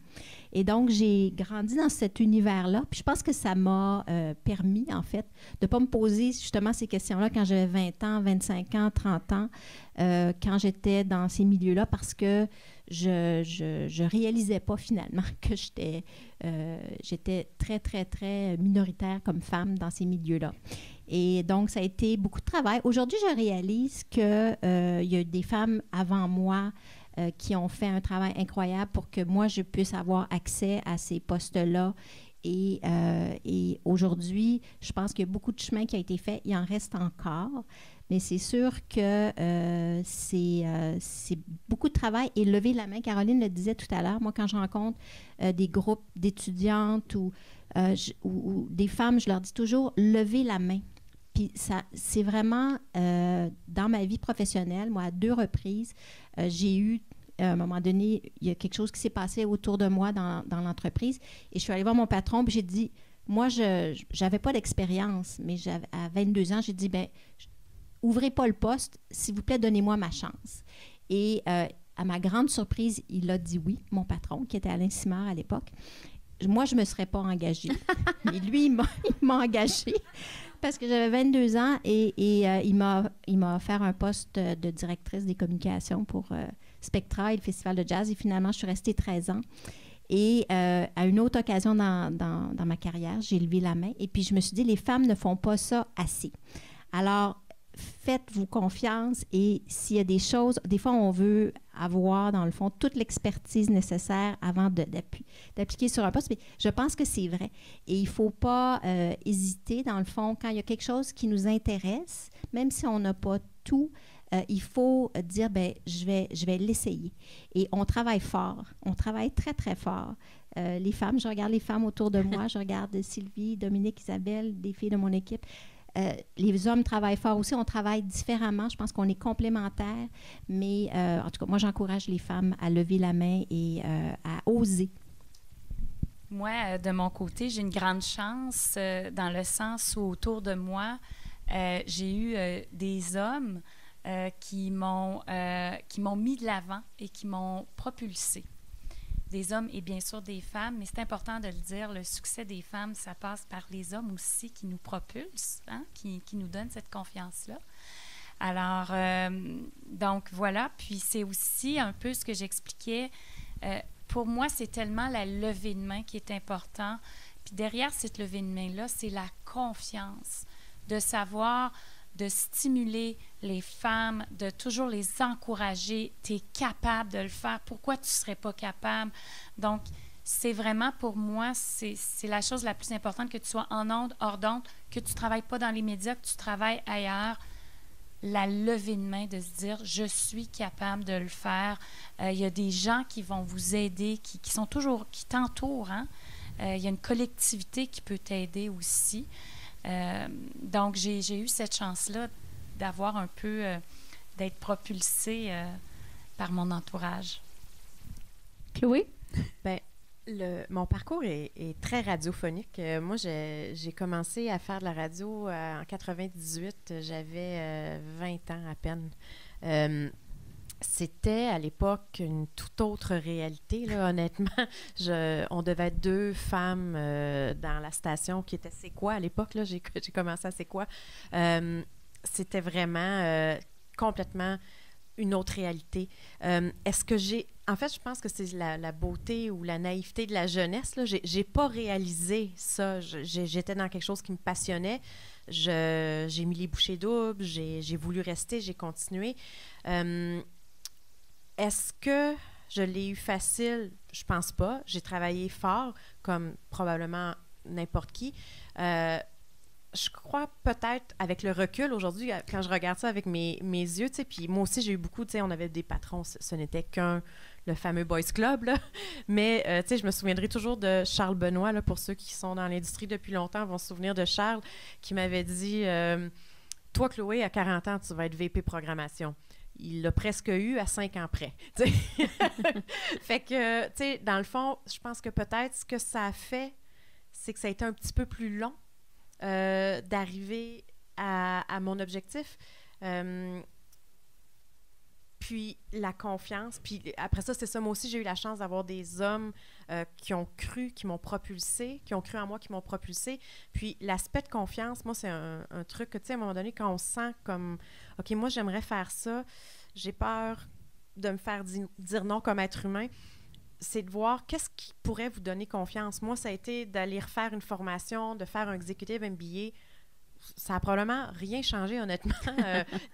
Et donc, j'ai grandi dans cet univers-là. Puis je pense que ça m'a permis, en fait, de ne pas me poser justement ces questions-là quand j'avais 20 ans, 25 ans, 30 ans, quand j'étais dans ces milieux-là, parce que je réalisais pas finalement que j'étais très, très, très minoritaire comme femme dans ces milieux-là. Et donc, ça a été beaucoup de travail. Aujourd'hui, je réalise qu'il y a des femmes avant moi qui ont fait un travail incroyable pour que moi, je puisse avoir accès à ces postes-là. Et aujourd'hui, je pense qu'il y a beaucoup de chemin qui a été fait. Il en reste encore. Mais c'est sûr que c'est beaucoup de travail. Et lever la main, Caroline le disait tout à l'heure, moi, quand je rencontre des groupes d'étudiantes ou des femmes, je leur dis toujours, levez la main. Puis c'est vraiment, dans ma vie professionnelle, moi, à 2 reprises, j'ai eu, à un moment donné, il y a quelque chose qui s'est passé autour de moi dans l'entreprise. Et je suis allée voir mon patron, puis j'ai dit, moi, je n'avais pas d'expérience, mais à 22 ans, j'ai dit, bien, ouvrez pas le poste, s'il vous plaît, donnez-moi ma chance. Et à ma grande surprise, il a dit oui, mon patron, qui était Alain Simard à l'époque. Moi, je ne me serais pas engagée. Mais lui, il m'a engagée parce que j'avais 22 ans et il m'a offert un poste de directrice des communications pour Spectra et le Festival de jazz. Et finalement, je suis restée 13 ans. Et à une autre occasion dans ma carrière, j'ai levé la main et puis je me suis dit, les femmes ne font pas ça assez. Alors, faites-vous confiance et s'il y a des choses, des fois, on veut avoir, dans le fond, toute l'expertise nécessaire avant d'appliquer sur un poste. Mais je pense que c'est vrai. Et il ne faut pas hésiter, dans le fond, quand il y a quelque chose qui nous intéresse, même si on n'a pas tout, il faut dire, bien, je vais l'essayer. Et on travaille fort. On travaille très, très fort. Les femmes, je regarde les femmes autour de moi. Je regarde Sylvie, Dominique, Isabelle, des filles de mon équipe. Les hommes travaillent fort aussi. On travaille différemment. Je pense qu'on est complémentaires. Mais en tout cas, moi, j'encourage les femmes à lever la main et à oser.
Moi, de mon côté, j'ai une grande chance dans le sens où autour de moi, j'ai eu des hommes qui m'ont mis de l'avant et qui m'ont propulsée. Des hommes et bien sûr des femmes, mais c'est important de le dire, le succès des femmes, ça passe par les hommes aussi qui nous propulsent, hein, qui nous donnent cette confiance-là. Alors, donc voilà, puis c'est aussi un peu ce que j'expliquais. Pour moi, c'est tellement la levée de main qui est important. Puis derrière cette levée de main-là, c'est la confiance, de savoir, de stimuler les femmes, de toujours les encourager. Tu es capable de le faire. Pourquoi tu ne serais pas capable? Donc, c'est vraiment pour moi, c'est la chose la plus importante, que tu sois en ondes, hors d'ondes, que tu ne travailles pas dans les médias, que tu travailles ailleurs. La levée de main, de se dire, je suis capable de le faire. Il y a des gens qui vont vous aider, qui sont toujours, qui t'entourent. Hein? Il y a une collectivité qui peut t'aider aussi. Donc, j'ai eu cette chance-là d'avoir un peu, d'être propulsée par mon entourage.
Chloé?
Bien, mon parcours est très radiophonique. Moi, j'ai commencé à faire de la radio en 98. J'avais 20 ans à peine. C'était à l'époque une toute autre réalité, là, honnêtement. On devait être 2 femmes dans la station qui était C'est quoi à l'époque. Là, j'ai commencé à C'est quoi. C'était vraiment complètement une autre réalité. Est-ce que j'ai... En fait, je pense que c'est la beauté ou la naïveté de la jeunesse. Là. J'ai pas réalisé ça. J'étais dans quelque chose qui me passionnait. J'ai mis les bouchées doubles, j'ai voulu rester, j'ai continué. Est-ce que je l'ai eu facile? Je pense pas. J'ai travaillé fort, comme probablement n'importe qui. Je crois peut-être, avec le recul aujourd'hui, quand je regarde ça avec mes yeux, tu sais, puis moi aussi, j'ai eu beaucoup, tu sais, on avait des patrons, ce n'était le fameux Boys Club, là. Mais, tu sais, je me souviendrai toujours de Charles Benoît, là, pour ceux qui sont dans l'industrie depuis longtemps, vont se souvenir de Charles, qui m'avait dit « Toi, Chloé, à 40 ans, tu vas être VP programmation. » Il l'a presque eu à 5 ans près. Fait que, tu sais, dans le fond, je pense que peut-être ce que ça a fait, c'est que ça a été un petit peu plus long d'arriver à mon objectif. Puis la confiance. Puis après ça, c'est ça. Moi aussi, j'ai eu la chance d'avoir des hommes qui ont cru, qui m'ont propulsé, qui ont cru en moi, qui m'ont propulsé. Puis l'aspect de confiance, moi, c'est un truc que, tu sais, à un moment donné, quand on sent comme, OK, moi, j'aimerais faire ça, j'ai peur de me faire dire non comme être humain, c'est de voir qu'est-ce qui pourrait vous donner confiance. Moi, ça a été d'aller refaire une formation, de faire un executive MBA. Ça n'a probablement rien changé, honnêtement.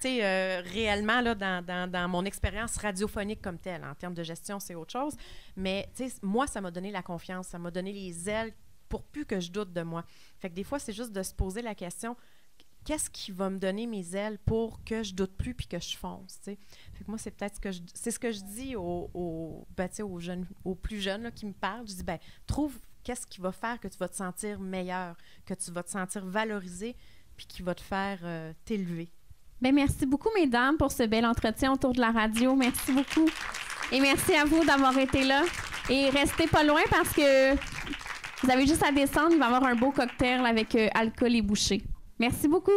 Réellement, là, dans mon expérience radiophonique comme telle, en termes de gestion, c'est autre chose. Mais moi, ça m'a donné la confiance, ça m'a donné les ailes pour plus que je doute de moi. Fait que des fois, c'est juste de se poser la question, qu'est-ce qui va me donner mes ailes pour que je doute plus puis que je fonce, t'sais? Fait que moi, c'est peut-être ce que je dis aux plus jeunes là, qui me parlent. Je dis, trouve qu'est-ce qui va faire que tu vas te sentir meilleur, que tu vas te sentir valorisé puis qui va te faire t'élever.
Bien, merci beaucoup, mesdames, pour ce bel entretien autour de la radio. Merci beaucoup. Et merci à vous d'avoir été là. Et restez pas loin parce que vous avez juste à descendre. Il va y avoir un beau cocktail avec alcool et bouchées. Merci beaucoup.